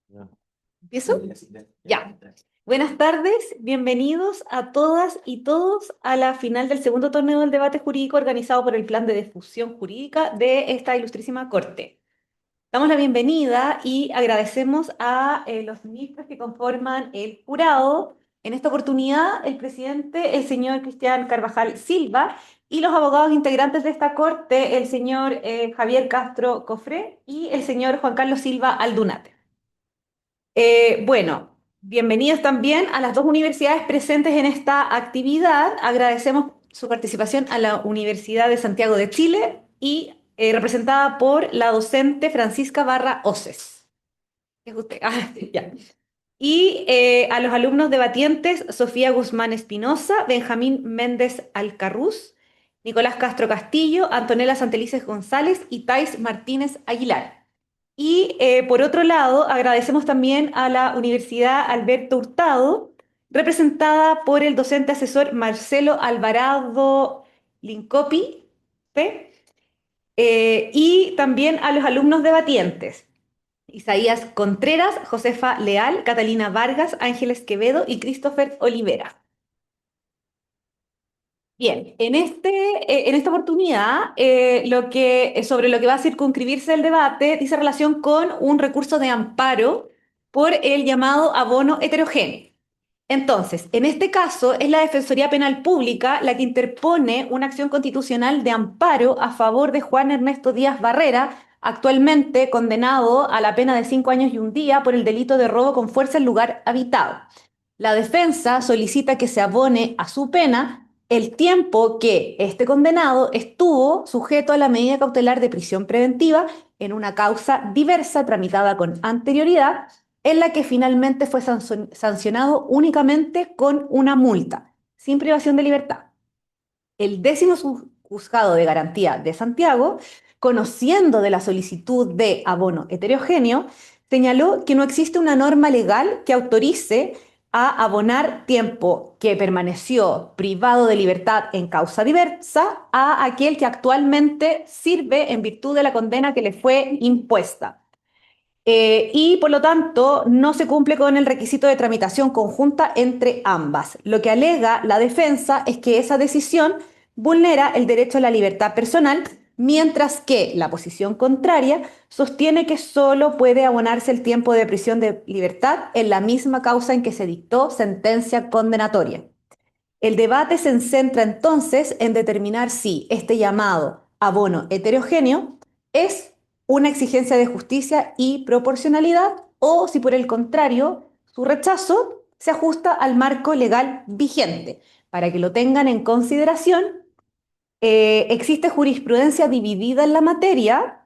Ya. ¿Empiezo? Ya. Ya. Buenas tardes, bienvenidos a todas y todos a la final del segundo torneo del debate jurídico organizado por el Plan de Difusión Jurídica de esta ilustrísima Corte. Damos la bienvenida y agradecemos a los ministros que conforman el jurado. En esta oportunidad, el presidente, el señor Cristian Carvajal Silva, y los abogados integrantes de esta Corte, el señor Javier Castro Cofré y el señor Juan Carlos Silva Aldunate. Bueno, bienvenidos también a las dos universidades presentes en esta actividad. Agradecemos su participación a la Universidad de Santiago de Chile y representada por la docente Francisca Barra Oces. ¿Es usted? Ah, ya. Y a los alumnos debatientes Sofía Guzmán Espinosa, Benjamín Méndez Alcarrús, Nicolás Castro Castillo, Antonella Santelices González y Tais Martínez Aguilar. Y por otro lado, agradecemos también a la Universidad Alberto Hurtado, representada por el docente asesor Marcelo Alvarado Lincopi, ¿sí? Y también a los alumnos debatientes. Isaías Contreras, Josefa Leal, Catalina Vargas, Ángeles Quevedo y Christopher Olivera. Bien, en esta oportunidad, sobre lo que va a circunscribirse el debate dice relación con un recurso de amparo por el llamado abono heterogéneo. Entonces, en este caso, es la Defensoría Penal Pública la que interpone una acción constitucional de amparo a favor de Juan Ernesto Díaz Barrera, actualmente condenado a la pena de 5 años y un día por el delito de robo con fuerza en lugar habitado. La defensa solicita que se abone a su pena el tiempo que este condenado estuvo sujeto a la medida cautelar de prisión preventiva en una causa diversa tramitada con anterioridad, en la que finalmente fue sancionado únicamente con una multa, sin privación de libertad. El décimo juzgado de garantía de Santiago, conociendo de la solicitud de abono heterogéneo, señaló que no existe una norma legal que autorice a abonar tiempo que permaneció privado de libertad en causa diversa a aquel que actualmente sirve en virtud de la condena que le fue impuesta. Y por lo tanto no se cumple con el requisito de tramitación conjunta entre ambas. Lo que alega la defensa es que esa decisión vulnera el derecho a la libertad personal, mientras que la posición contraria sostiene que solo puede abonarse el tiempo de prisión de libertad en la misma causa en que se dictó sentencia condenatoria. El debate se centra entonces en determinar si este llamado abono heterogéneo es una exigencia de justicia y proporcionalidad o si por el contrario su rechazo se ajusta al marco legal vigente. Para que lo tengan en consideración, existe jurisprudencia dividida en la materia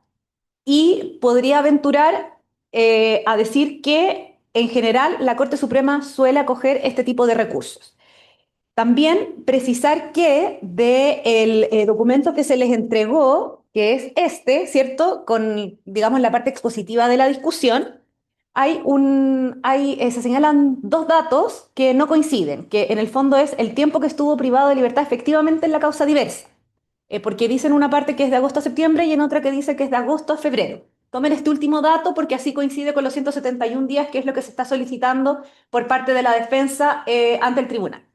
y podría aventurar a decir que en general la Corte Suprema suele acoger este tipo de recursos. También precisar que del documento que se les entregó, que es este, ¿cierto? Con, digamos, la parte expositiva de la discusión, se señalan dos datos que no coinciden, que en el fondo es el tiempo que estuvo privado de libertad efectivamente en la causa diversa, porque dicen una parte que es de agosto a septiembre y en otra que dice que es de agosto a febrero. Tomen este último dato porque así coincide con los 171 días, que es lo que se está solicitando por parte de la defensa ante el tribunal.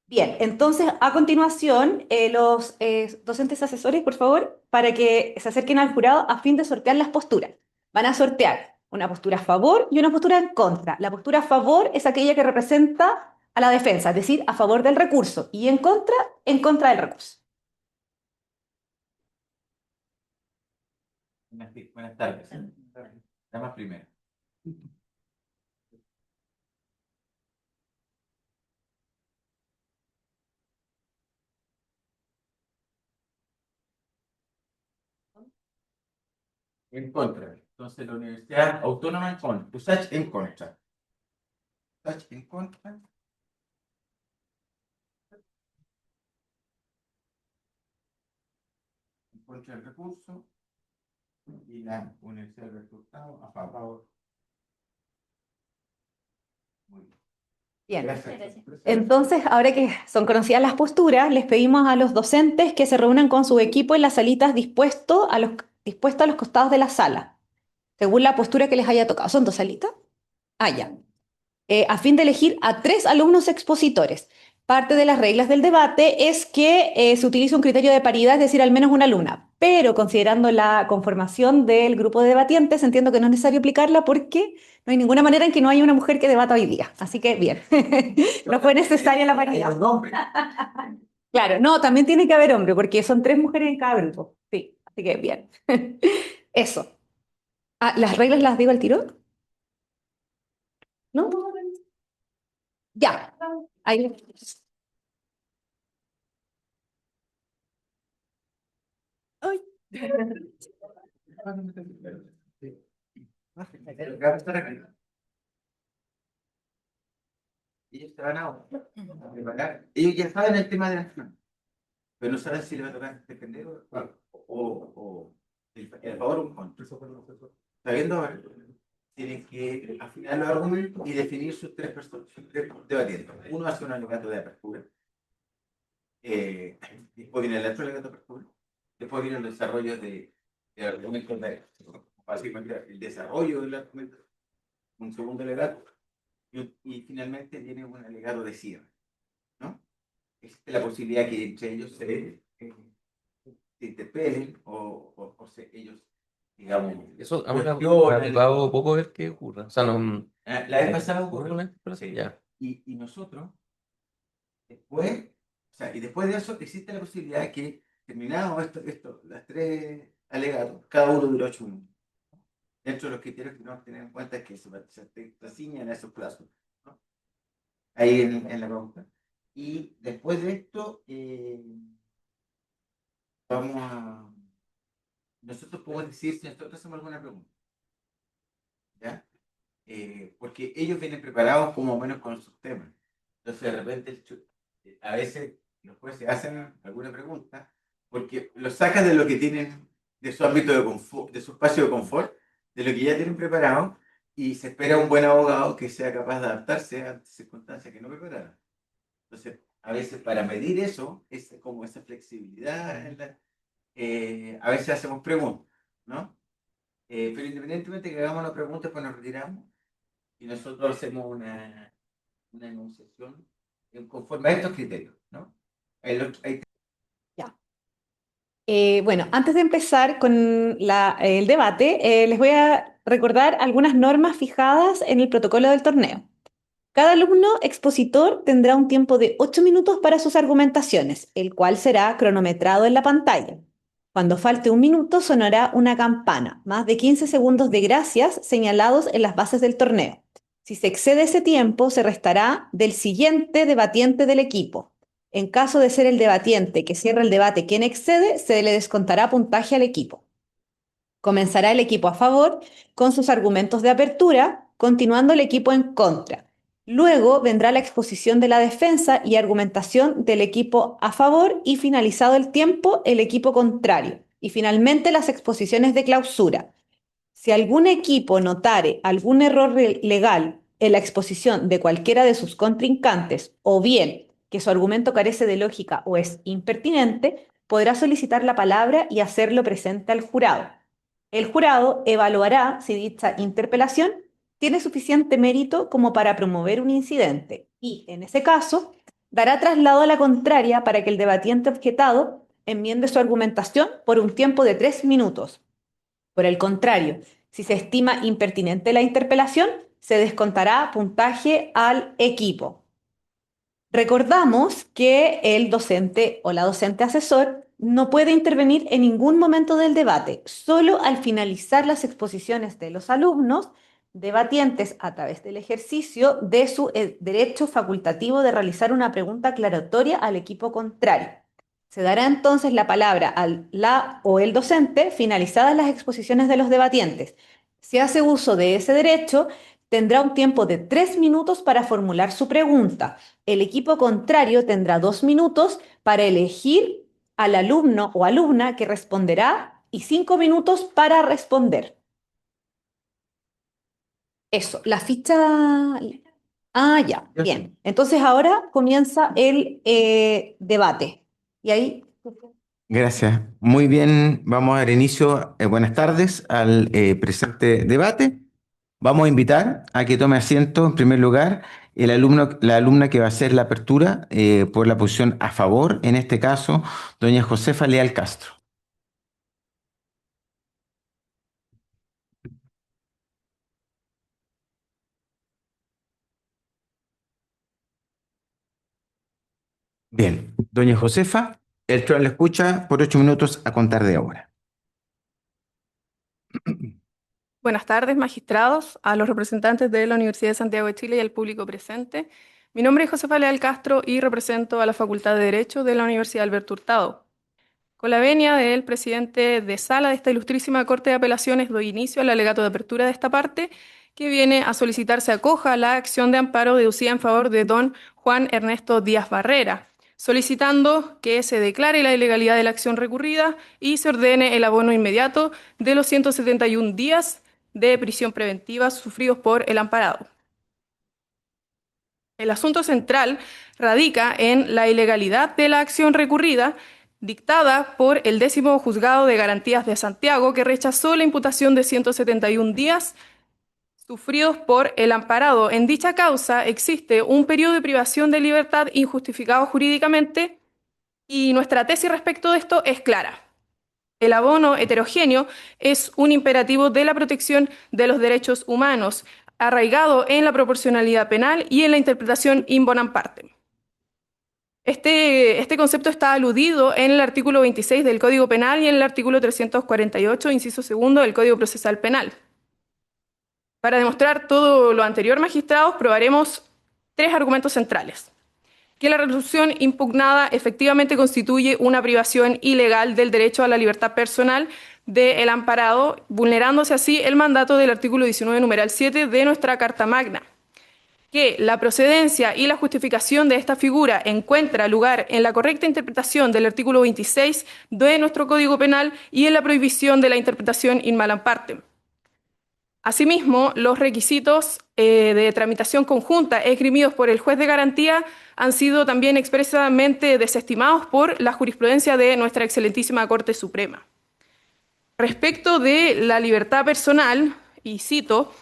Bien, entonces a continuación, los docentes asesores, por favor, para que se acerquen al jurado a fin de sortear las posturas. Van a sortear una postura a favor y una postura en contra. La postura a favor es aquella que representa a la defensa, es decir, a favor del recurso, y en contra del recurso. Buenas tardes. Dama primero. En contra. Entonces, la Universidad Autónoma en contra. USACH en contra. USACH en contra. En contra del recurso. Y la Universidad del Resultado a favor. Muy bien. Bien, Gracias. entonces, ahora que son conocidas las posturas, les pedimos a los docentes que se reúnan con su equipo en las salitas dispuestos a los costados de la sala, según la postura que les haya tocado. ¿Son dos salitas? Ah, ya. A fin de elegir a 3 alumnos expositores. Parte de las reglas del debate es que se utiliza un criterio de paridad, es decir, al menos una alumna. Pero considerando la conformación del grupo de debatientes, entiendo que no es necesario aplicarla porque no hay ninguna manera en que no haya una mujer que debata hoy día. Así que bien, no fue necesaria la paridad. Claro, no, también tiene que haber hombre porque son 3 mujeres en cada grupo. Sí, así que bien. Eso. Ah, ¿las reglas las digo al tiro? ¿No? Ya. Ahí. Ay. Ellos se van a preparar. Ellos ya saben el tema de la acción, pero no saben si le va a tocar defender o el favor o un contra. Sabiendo ahora, tienen que afinar los argumentos y definir sus 3 personas, sus 3 debatientes. Uno hace un alegato de apertura, después viene el otro alegato de apertura, después viene el desarrollo de argumentos, básicamente el desarrollo del argumento, un segundo alegato, y finalmente viene un alegato de cierre, ¿no? Existe la posibilidad que entre ellos se interpelen ellos, digamos, Eso a mí me ha cuestionen. tocado poco ver que ocurra. O sea, no. La vez pasada ¿Ocurre ocurrió. una interpelación? Sí. Ya. Y nosotros, después, o sea, y después de eso, existe la posibilidad que, terminados las 3 alegatos, cada uno dura 8 minutos. Dentro de los criterios que tenemos que tener en cuenta es que se ciñan a esos plazos, ¿no? Ahí en la pregunta. Y después de esto, vamos a. Nosotros podemos decir si nosotros hacemos alguna pregunta, ¿ya? Porque ellos vienen preparados como menos con sus temas. Entonces, de repente, a veces los jueces hacen alguna pregunta porque los sacan de lo que tienen, de su ámbito de confort, de su espacio de confort, de lo que ya tienen preparado, y se espera un buen abogado que sea capaz de adaptarse a circunstancias que no prepararon. Entonces, a veces para medir eso, es como esa flexibilidad, a veces hacemos preguntas, ¿no? Pero independientemente que hagamos las preguntas, pues nos retiramos y nosotros hacemos una enunciación conforme a estos criterios, ¿no? Hay Ya. Bueno, antes de empezar con el debate, les voy a recordar algunas normas fijadas en el protocolo del torneo. Cada alumno expositor tendrá un tiempo de 8 minutos para sus argumentaciones, el cual será cronometrado en la pantalla. Cuando falte un minuto sonará una campana, más de 15 segundos de gracias señalados en las bases del torneo. Si se excede ese tiempo, se restará del siguiente debatiente del equipo. En caso de ser el debatiente que cierra el debate quien excede, se le descontará puntaje al equipo. Comenzará el equipo a favor con sus argumentos de apertura, continuando el equipo en contra. Luego vendrá la exposición de la defensa y argumentación del equipo a favor y finalizado el tiempo, el equipo contrario. Y finalmente las exposiciones de clausura. Si algún equipo notare algún error legal en la exposición de cualquiera de sus contrincantes o bien que su argumento carece de lógica o es impertinente, podrá solicitar la palabra y hacerlo presente al jurado. El jurado evaluará si dicha interpelación tiene suficiente mérito como para promover un incidente y, en ese caso, dará traslado a la contraria para que el debatiente objetado enmiende su argumentación por un tiempo de 3 minutos. Por el contrario, si se estima impertinente la interpelación, se descontará puntaje al equipo. Recordamos que el docente o la docente asesor no puede intervenir en ningún momento del debate, solo al finalizar las exposiciones de los alumnos debatientes a través del ejercicio de su derecho facultativo de realizar una pregunta aclaratoria al equipo contrario. Se dará entonces la palabra al la o el docente finalizadas las exposiciones de los debatientes. Si hace uso de ese derecho, tendrá un tiempo de 3 minutos para formular su pregunta. El equipo contrario tendrá 2 minutos para elegir al alumno o alumna que responderá y 5 minutos para responder. Eso, la ficha. Ah, ya, bien. Entonces ahora comienza el debate. Y ahí. Gracias. Muy bien, vamos a dar inicio, buenas tardes, al presente debate. Vamos a invitar a que tome asiento en primer lugar la alumna que va a hacer la apertura por la posición a favor, en este caso, doña Josefa Leal Castro. Bien, doña Josefa, el trono le escucha por 8 minutos a contar de ahora. Buenas tardes, magistrados, a los representantes de la Universidad de Santiago de Chile y al público presente. Mi nombre es Josefa Leal Castro y represento a la Facultad de Derecho de la Universidad Alberto Hurtado. Con la venia del presidente de sala de esta ilustrísima Corte de Apelaciones, doy inicio al alegato de apertura de esta parte, que viene a solicitar se acoja la acción de amparo deducida en favor de don Juan Ernesto Díaz Barrera, solicitando que se declare la ilegalidad de la acción recurrida y se ordene el abono inmediato de los 171 días de prisión preventiva sufridos por el amparado. El asunto central radica en la ilegalidad de la acción recurrida dictada por el 10º Juzgado de Garantías de Santiago, que rechazó la imputación de 171 días sufridos por el amparado. En dicha causa existe un periodo de privación de libertad injustificado jurídicamente y nuestra tesis respecto de esto es clara. El abono heterogéneo es un imperativo de la protección de los derechos humanos, arraigado en la proporcionalidad penal y en la interpretación in bonam partem. Este concepto está aludido en el artículo 26 del Código Penal y en el artículo 348, inciso segundo del Código Procesal Penal. Para demostrar todo lo anterior, magistrados, probaremos 3 argumentos centrales. Que la resolución impugnada efectivamente constituye una privación ilegal del derecho a la libertad personal del amparado, vulnerándose así el mandato del artículo 19, numeral 7 de nuestra Carta Magna. Que la procedencia y la justificación de esta figura encuentra lugar en la correcta interpretación del artículo 26 de nuestro Código Penal y en la prohibición de la interpretación in malam partem. Asimismo, los requisitos de tramitación conjunta esgrimidos por el juez de garantía han sido también expresamente desestimados por la jurisprudencia de nuestra excelentísima Corte Suprema. Respecto de la libertad personal, y cito,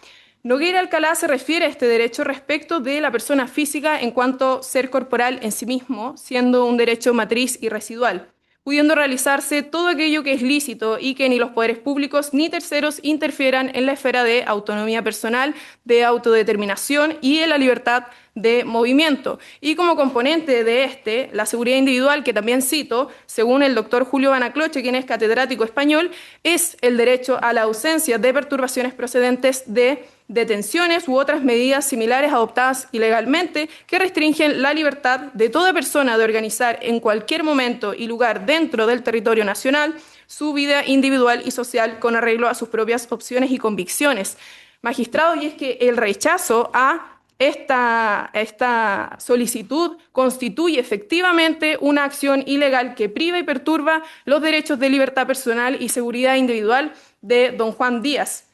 Nogueira Alcalá se refiere a este derecho respecto de la persona física en cuanto ser corporal en sí mismo, siendo un derecho matriz y residual, pudiendo realizarse todo aquello que es lícito y que ni los poderes públicos ni terceros interfieran en la esfera de autonomía personal, de autodeterminación y en la libertad de movimiento. Y como componente de la seguridad individual, que también cito, según el doctor Julio Banacloche, quien es catedrático español, es el derecho a la ausencia de perturbaciones procedentes de detenciones u otras medidas similares adoptadas ilegalmente que restringen la libertad de toda persona de organizar en cualquier momento y lugar dentro del territorio nacional su vida individual y social con arreglo a sus propias opciones y convicciones. Magistrado, y es que el rechazo a esta solicitud constituye efectivamente una acción ilegal que priva y perturba los derechos de libertad personal y seguridad individual de don Juan Díaz.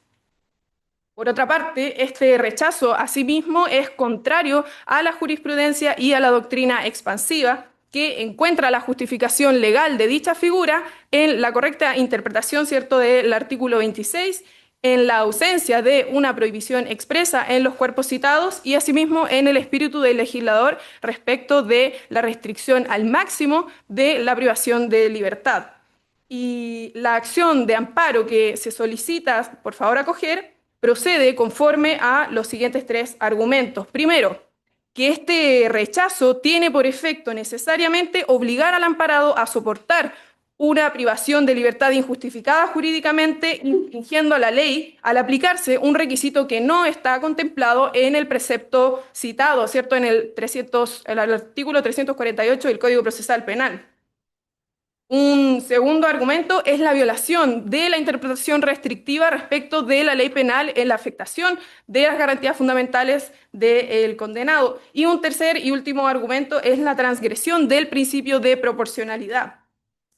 Por otra parte, este rechazo asimismo es contrario a la jurisprudencia y a la doctrina expansiva, que encuentra la justificación legal de dicha figura en la correcta interpretación, ¿cierto?, del artículo 26, en la ausencia de una prohibición expresa en los cuerpos citados y asimismo en el espíritu del legislador respecto de la restricción al máximo de la privación de libertad. Y la acción de amparo que se solicita, por favor, acoger, procede conforme a los siguientes 3 argumentos. Primero, que este rechazo tiene por efecto necesariamente obligar al amparado a soportar una privación de libertad injustificada jurídicamente, infringiendo la ley al aplicarse un requisito que no está contemplado en el precepto citado, ¿cierto?, en el artículo 348 del Código Procesal Penal. Un segundo argumento es la violación de la interpretación restrictiva respecto de la ley penal en la afectación de las garantías fundamentales del condenado. Y un tercer y último argumento es la transgresión del principio de proporcionalidad.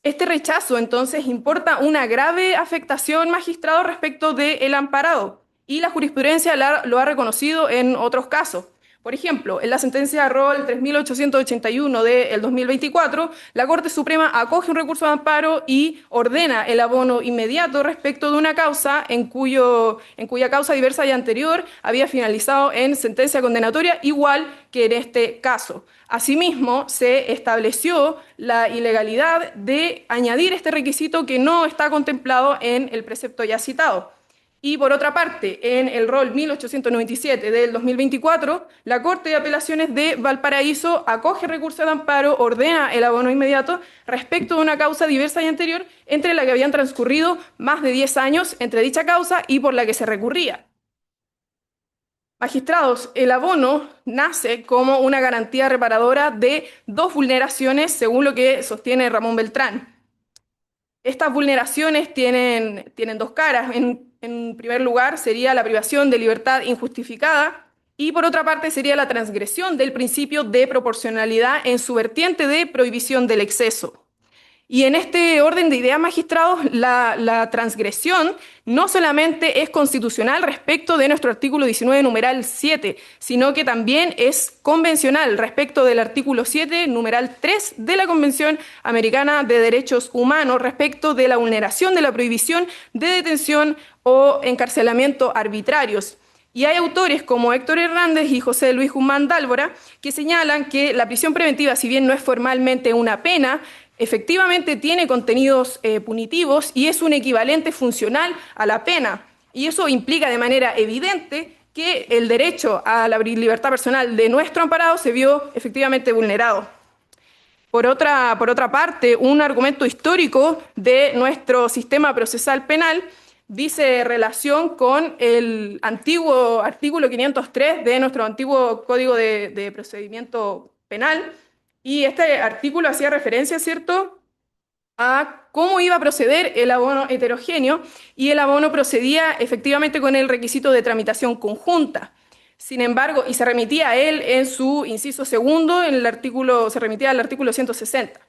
Este rechazo, entonces, importa una grave afectación, magistrado, respecto del amparado, y la jurisprudencia lo ha reconocido en otros casos. Por ejemplo, en la sentencia Rol 3881 del 2024, la Corte Suprema acoge un recurso de amparo y ordena el abono inmediato respecto de una causa en cuya causa diversa y anterior había finalizado en sentencia condenatoria, igual que en este caso. Asimismo, se estableció la ilegalidad de añadir este requisito que no está contemplado en el precepto ya citado. Y por otra parte, en el Rol 1897 del 2024, la Corte de Apelaciones de Valparaíso acoge recurso de amparo, ordena el abono inmediato respecto de una causa diversa y anterior entre la que habían transcurrido más de 10 años entre dicha causa y por la que se recurría. Magistrados, el abono nace como una garantía reparadora de dos vulneraciones, según lo que sostiene Ramón Beltrán. Estas vulneraciones tienen dos caras. En primer lugar, sería la privación de libertad injustificada y por otra parte sería la transgresión del principio de proporcionalidad en su vertiente de prohibición del exceso. Y en este orden de ideas, magistrados, la transgresión no solamente es constitucional respecto de nuestro artículo 19, numeral 7, sino que también es convencional respecto del artículo 7, numeral 3 de la Convención Americana de Derechos Humanos respecto de la vulneración de la prohibición de detención o encarcelamiento arbitrarios. Y hay autores como Héctor Hernández y José Luis Guzmán Dálvora que señalan que la prisión preventiva, si bien no es formalmente una pena, efectivamente tiene contenidos punitivos y es un equivalente funcional a la pena. Y eso implica de manera evidente que el derecho a la libertad personal de nuestro amparado se vio efectivamente vulnerado. Por otra parte, un argumento histórico de nuestro sistema procesal penal dice relación con el antiguo artículo 503 de nuestro antiguo Código de Procedimiento Penal. Y este artículo hacía referencia, ¿cierto?, a cómo iba a proceder el abono heterogéneo, y el abono procedía efectivamente con el requisito de tramitación conjunta. Sin embargo, y se remitía a él en su inciso segundo, se remitía al artículo 160.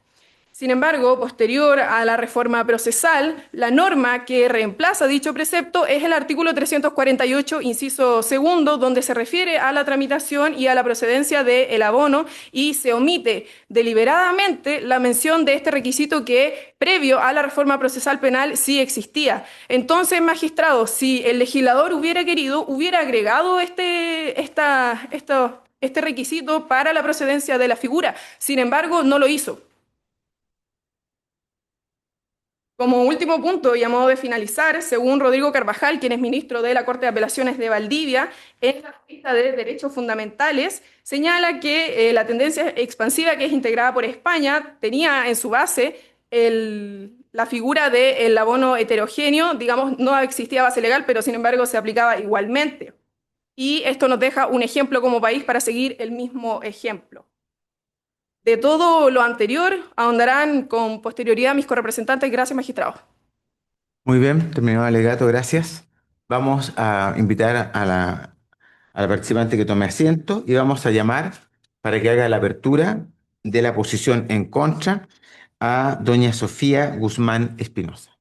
Sin embargo, posterior a la reforma procesal, la norma que reemplaza dicho precepto es el artículo 348, inciso segundo, donde se refiere a la tramitación y a la procedencia del abono y se omite deliberadamente la mención de este requisito que, previo a la reforma procesal penal, sí existía. Entonces, magistrados, si el legislador hubiera querido, hubiera agregado este requisito para la procedencia de la figura. Sin embargo, no lo hizo. Como último punto y a modo de finalizar, según Rodrigo Carvajal, quien es ministro de la Corte de Apelaciones de Valdivia, en la revista de Derechos Fundamentales, señala que la tendencia expansiva que es integrada por España tenía en su base la figura del abono heterogéneo, digamos, no existía base legal, pero sin embargo se aplicaba igualmente. Y esto nos deja un ejemplo como país para seguir el mismo ejemplo. De todo lo anterior, ahondarán con posterioridad mis correpresentantes. Gracias, magistrado. Muy bien, terminado el alegato, gracias. Vamos a invitar a la participante que tome asiento y vamos a llamar para que haga la apertura de la posición en contra a doña Sofía Guzmán Espinosa.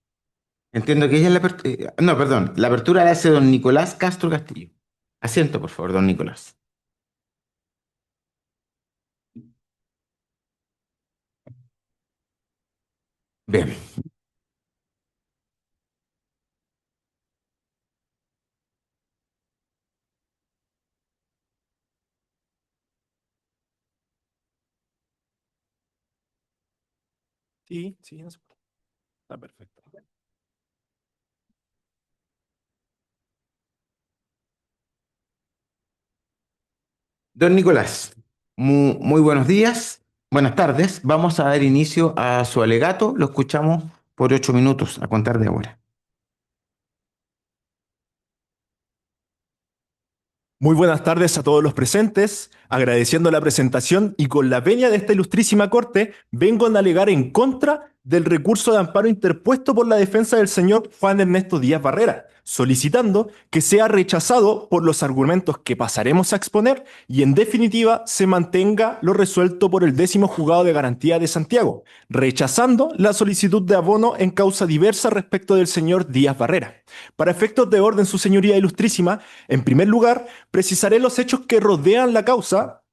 Entiendo que ella es la apertura. No, perdón, la apertura la hace don Nicolás Castro Castillo. Asiento, por favor, don Nicolás. Bien. Sí, no se preocupe. Está perfecto. Don Nicolás, muy buenos días, buenas tardes. Vamos a dar inicio a su alegato. Lo escuchamos por 8 minutos a contar de ahora. Muy buenas tardes a todos los presentes. Agradeciendo la presentación y con la venia de esta ilustrísima corte, vengo a alegar en contra del recurso de amparo interpuesto por la defensa del señor Juan Ernesto Díaz Barrera, solicitando que sea rechazado por los argumentos que pasaremos a exponer y, en definitiva, se mantenga lo resuelto por el 10º Juzgado de Garantía de Santiago, rechazando la solicitud de abono en causa diversa respecto del señor Díaz Barrera. Para efectos de orden, su señoría ilustrísima, en primer lugar, precisaré los hechos que rodean la causa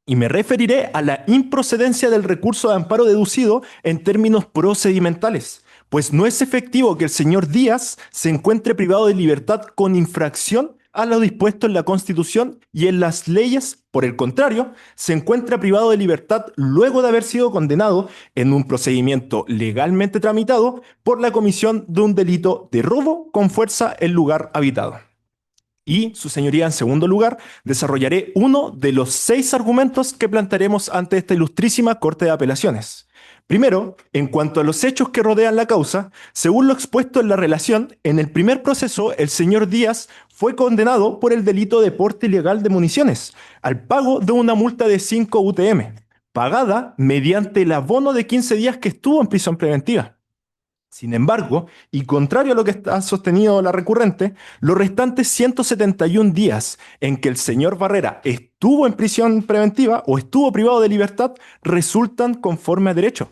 y me referiré a la improcedencia del recurso de amparo deducido en términos procedimentales, pues no es efectivo que el señor Díaz se encuentre privado de libertad con infracción a lo dispuesto en la Constitución y en las leyes. Por el contrario, se encuentra privado de libertad luego de haber sido condenado en un procedimiento legalmente tramitado por la comisión de un delito de robo con fuerza en lugar habitado. Y, su señoría, en segundo lugar, desarrollaré uno de los 6 argumentos que plantearemos ante esta ilustrísima Corte de Apelaciones. Primero, en cuanto a los hechos que rodean la causa, según lo expuesto en la relación, en el primer proceso, el señor Díaz fue condenado por el delito de porte ilegal de municiones, al pago de una multa de 5 UTM, pagada mediante el abono de 15 días que estuvo en prisión preventiva. Sin embargo, y contrario a lo que ha sostenido la recurrente, los restantes 171 días en que el señor Barrera estuvo en prisión preventiva o estuvo privado de libertad resultan conforme a derecho.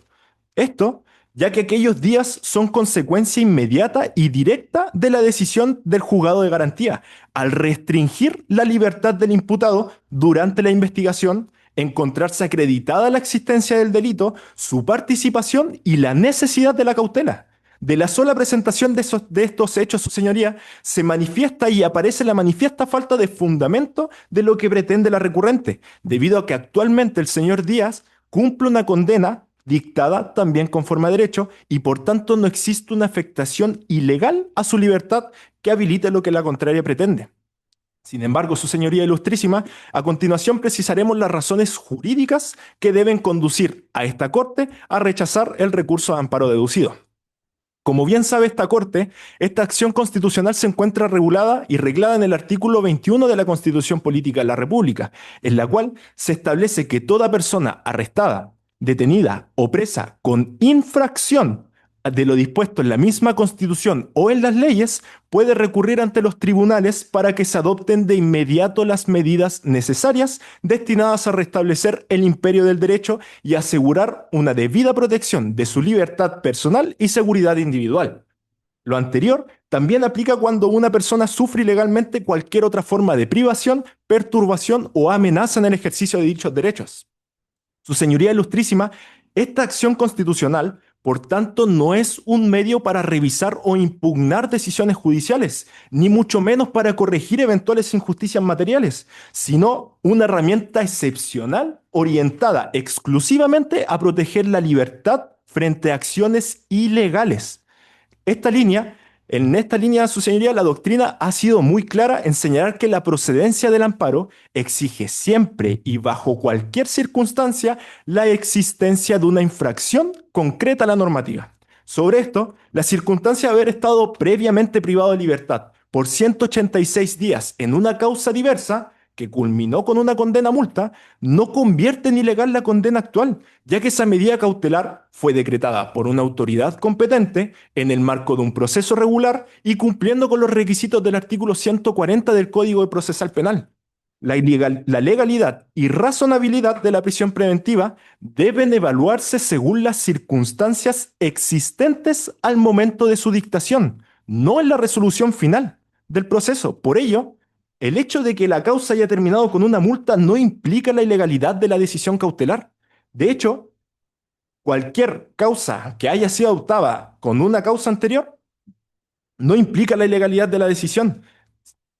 Esto, ya que aquellos días son consecuencia inmediata y directa de la decisión del juzgado de garantía, al restringir la libertad del imputado durante la investigación, encontrarse acreditada la existencia del delito, su participación y la necesidad de la cautela. De la sola presentación de estos hechos, su señoría, se manifiesta y aparece la manifiesta falta de fundamento de lo que pretende la recurrente, debido a que actualmente el señor Díaz cumple una condena dictada también conforme a derecho y por tanto no existe una afectación ilegal a su libertad que habilite lo que la contraria pretende. Sin embargo, su señoría ilustrísima, a continuación precisaremos las razones jurídicas que deben conducir a esta Corte a rechazar el recurso de amparo deducido. Como bien sabe esta Corte, esta acción constitucional se encuentra regulada y reglada en el artículo 21 de la Constitución Política de la República, en la cual se establece que toda persona arrestada, detenida o presa con infracción de lo dispuesto en la misma Constitución o en las leyes, puede recurrir ante los tribunales para que se adopten de inmediato las medidas necesarias destinadas a restablecer el imperio del derecho y asegurar una debida protección de su libertad personal y seguridad individual. Lo anterior también aplica cuando una persona sufre ilegalmente cualquier otra forma de privación, perturbación o amenaza en el ejercicio de dichos derechos. Su señoría ilustrísima, esta acción constitucional, por tanto, no es un medio para revisar o impugnar decisiones judiciales, ni mucho menos para corregir eventuales injusticias materiales, sino una herramienta excepcional orientada exclusivamente a proteger la libertad frente a acciones ilegales. En esta línea, su señoría, la doctrina ha sido muy clara en señalar que la procedencia del amparo exige siempre y bajo cualquier circunstancia la existencia de una infracción concreta a la normativa. Sobre esto, la circunstancia de haber estado previamente privado de libertad por 186 días en una causa diversa, que culminó con una condena a multa, no convierte en ilegal la condena actual, ya que esa medida cautelar fue decretada por una autoridad competente en el marco de un proceso regular y cumpliendo con los requisitos del artículo 140 del Código Procesal Penal. La legalidad y razonabilidad de la prisión preventiva deben evaluarse según las circunstancias existentes al momento de su dictación, no en la resolución final del proceso. Por ello, el hecho de que la causa haya terminado con una multa no implica la ilegalidad de la decisión cautelar. De hecho, cualquier causa que haya sido adoptada con una causa anterior no implica la ilegalidad de la decisión,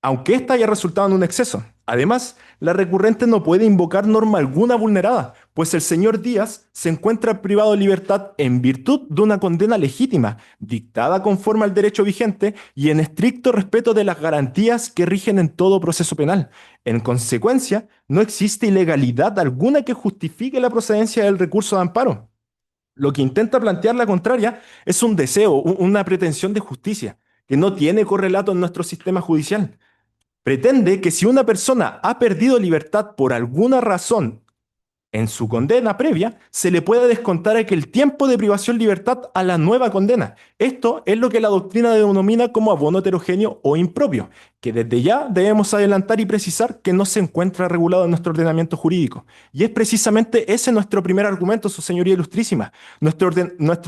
aunque ésta haya resultado en un exceso. Además, la recurrente no puede invocar norma alguna vulnerada, pues el señor Díaz se encuentra privado de libertad en virtud de una condena legítima, dictada conforme al derecho vigente y en estricto respeto de las garantías que rigen en todo proceso penal. En consecuencia, no existe ilegalidad alguna que justifique la procedencia del recurso de amparo. Lo que intenta plantear la contraria es un deseo, una pretensión de justicia, que no tiene correlato en nuestro sistema judicial. Pretende que si una persona ha perdido libertad por alguna razón en su condena previa, se le puede descontar aquel tiempo de privación de libertad a la nueva condena. Esto es lo que la doctrina denomina como abono heterogéneo o impropio, que desde ya debemos adelantar y precisar que no se encuentra regulado en nuestro ordenamiento jurídico. Y es precisamente ese nuestro primer argumento, Su Señoría Ilustrísima. Nuestro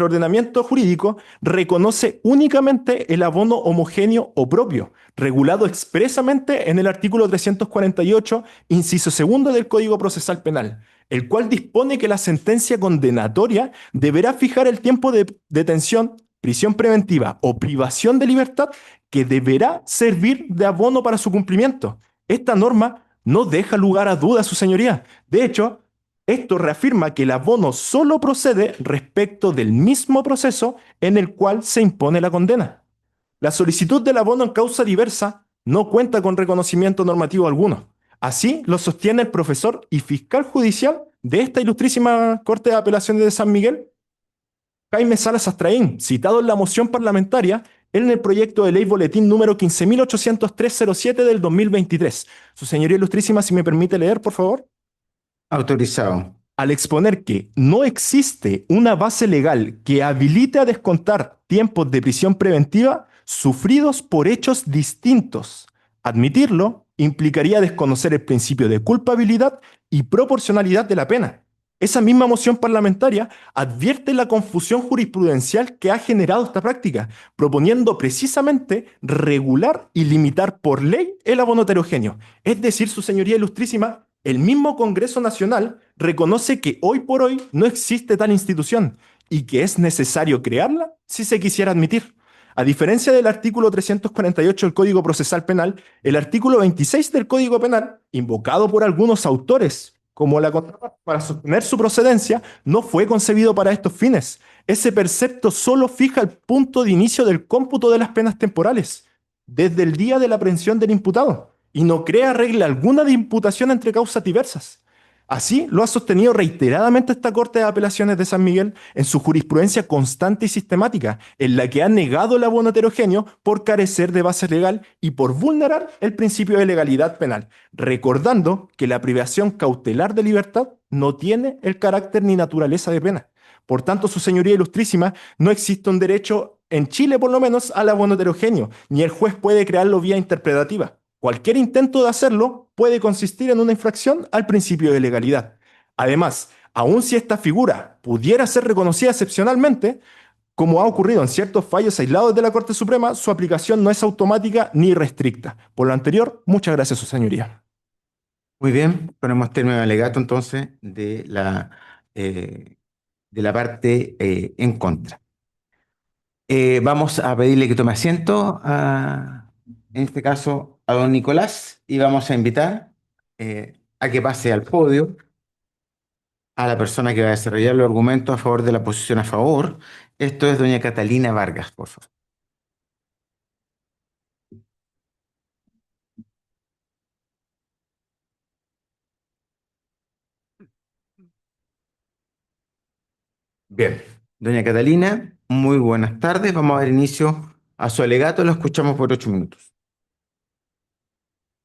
ordenamiento jurídico reconoce únicamente el abono homogéneo o propio, regulado expresamente en el artículo 348, inciso segundo del Código Procesal Penal, el cual dispone que la sentencia condenatoria deberá fijar el tiempo de detención, prisión preventiva o privación de libertad que deberá servir de abono para su cumplimiento. Esta norma no deja lugar a dudas, Su Señoría. De hecho, esto reafirma que el abono solo procede respecto del mismo proceso en el cual se impone la condena. La solicitud del abono en causa diversa no cuenta con reconocimiento normativo alguno. Así lo sostiene el profesor y fiscal judicial de esta ilustrísima Corte de Apelaciones de San Miguel, Jaime Salas Astraín, citado en la moción parlamentaria en el proyecto de ley boletín número 15.80307 del 2023. Su Señoría Ilustrísima, si me permite leer, por favor. Autorizado. Al exponer que no existe una base legal que habilite a descontar tiempos de prisión preventiva sufridos por hechos distintos. Admitirlo implicaría desconocer el principio de culpabilidad y proporcionalidad de la pena. Esa misma moción parlamentaria advierte la confusión jurisprudencial que ha generado esta práctica, proponiendo precisamente regular y limitar por ley el abono heterogéneo. Es decir, Su Señoría Ilustrísima, el mismo Congreso Nacional reconoce que hoy por hoy no existe tal institución y que es necesario crearla si se quisiera admitir. A diferencia del artículo 348 del Código Procesal Penal, el artículo 26 del Código Penal, invocado por algunos autores como la contraparte para sostener su procedencia, no fue concebido para estos fines. Ese precepto solo fija el punto de inicio del cómputo de las penas temporales, desde el día de la aprehensión del imputado, y no crea regla alguna de imputación entre causas diversas. Así lo ha sostenido reiteradamente esta Corte de Apelaciones de San Miguel en su jurisprudencia constante y sistemática, en la que ha negado el abono heterogéneo por carecer de base legal y por vulnerar el principio de legalidad penal, recordando que la privación cautelar de libertad no tiene el carácter ni naturaleza de pena. Por tanto, Su Señoría Ilustrísima, no existe un derecho, en Chile por lo menos, al abono heterogéneo, ni el juez puede crearlo vía interpretativa. Cualquier intento de hacerlo puede consistir en una infracción al principio de legalidad. Además, aun si esta figura pudiera ser reconocida excepcionalmente, como ha ocurrido en ciertos fallos aislados de la Corte Suprema, su aplicación no es automática ni restricta. Por lo anterior, muchas gracias, Su Señoría. Muy bien, ponemos término al alegato entonces de la parte en contra. Vamos a pedirle que tome asiento, en este caso, a don Nicolás, y vamos a invitar a que pase al podio a la persona que va a desarrollar los argumentos a favor de la posición a favor. Esto es doña Catalina Vargas, por favor. Bien, doña Catalina, muy buenas tardes. Vamos a dar inicio a su alegato. Lo escuchamos por 8 minutos.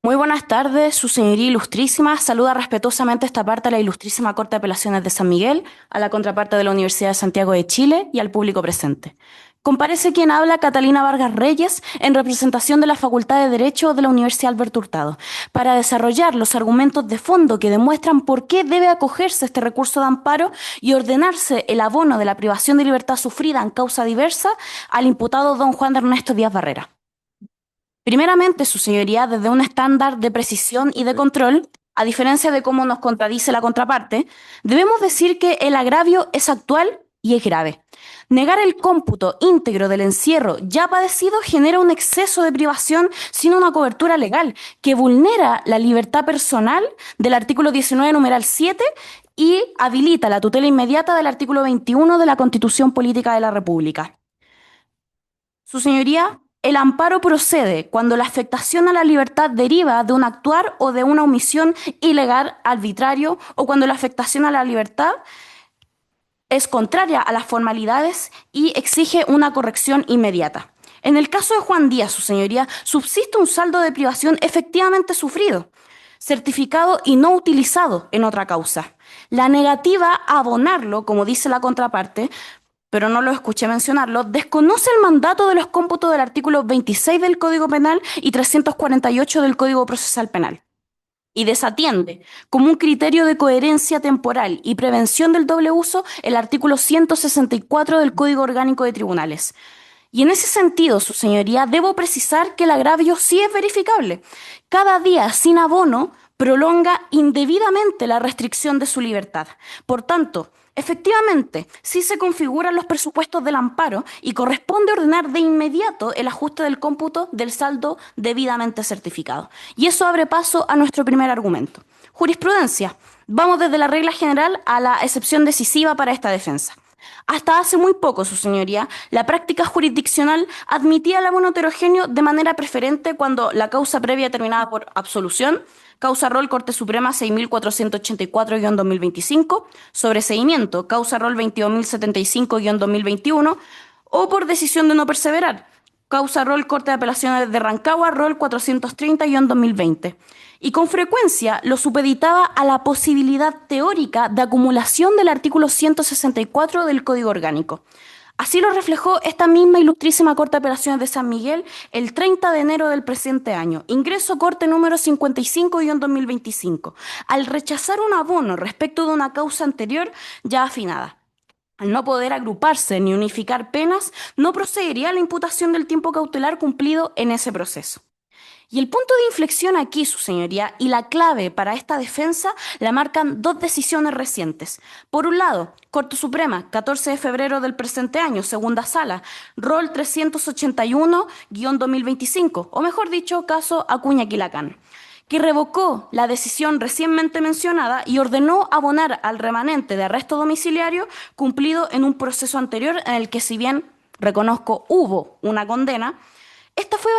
Muy buenas tardes, Su Señoría Ilustrísima. Saluda respetuosamente esta parte a la Ilustrísima Corte de Apelaciones de San Miguel, a la contraparte de la Universidad de Santiago de Chile y al público presente. Comparece quien habla, Catalina Vargas Reyes, en representación de la Facultad de Derecho de la Universidad Alberto Hurtado, para desarrollar los argumentos de fondo que demuestran por qué debe acogerse este recurso de amparo y ordenarse el abono de la privación de libertad sufrida en causa diversa al imputado don Juan Ernesto Díaz Barrera. Primeramente, Su Señoría, desde un estándar de precisión y de control, a diferencia de cómo nos contradice la contraparte, debemos decir que el agravio es actual y es grave. Negar el cómputo íntegro del encierro ya padecido genera un exceso de privación sin una cobertura legal que vulnera la libertad personal del artículo 19, numeral 7 y habilita la tutela inmediata del artículo 21 de la Constitución Política de la República. Su Señoría, el amparo procede cuando la afectación a la libertad deriva de un actuar o de una omisión ilegal, arbitrario, o cuando la afectación a la libertad es contraria a las formalidades y exige una corrección inmediata. En el caso de Juan Díaz, Su Señoría, subsiste un saldo de privación efectivamente sufrido. certificado y no utilizado en otra causa. La negativa a abonarlo, como dice la contraparte, pero no lo escuché mencionarlo, desconoce el mandato de los cómputos del artículo 26 del Código Penal y 348 del Código Procesal Penal. Y desatiende, como un criterio de coherencia temporal y prevención del doble uso, el artículo 164 del Código Orgánico de Tribunales. Y en ese sentido, su señoría, debo precisar que el agravio sí es verificable. Cada día sin abono prolonga indebidamente la restricción de su libertad. Por tanto, efectivamente, sí se configuran los presupuestos del amparo y corresponde ordenar de inmediato el ajuste del cómputo del saldo debidamente certificado. Y eso abre paso a nuestro primer argumento. Jurisprudencia. Vamos desde la regla general a la excepción decisiva para esta defensa. Hasta hace muy poco, su señoría, la práctica jurisdiccional admitía el abono heterogéneo de manera preferente cuando la causa previa terminaba por absolución, causa rol Corte Suprema 6484-2025, sobreseimiento, causa rol 22.075-2021, o por decisión de no perseverar, causa rol Corte de Apelaciones de Rancagua, rol 430-2020. Y con frecuencia lo supeditaba a la posibilidad teórica de acumulación del artículo 164 del Código Orgánico. Así lo reflejó esta misma ilustrísima Corte de Apelaciones de San Miguel el 30 de enero del presente año, ingreso Corte número 55-2025, al rechazar un abono respecto de una causa anterior ya afinada. Al no poder agruparse ni unificar penas, no procedería a la imputación del tiempo cautelar cumplido en ese proceso. Y el punto de inflexión aquí, su señoría, y la clave para esta defensa la marcan dos decisiones recientes. Por un lado, Corte Suprema, 14 de febrero del presente año, segunda sala, rol 381-2025, o mejor dicho, caso Acuña-Quilacán, que revocó la decisión recientemente mencionada y ordenó abonar al remanente de arresto domiciliario cumplido en un proceso anterior en el que, si bien reconozco hubo una condena, esta fue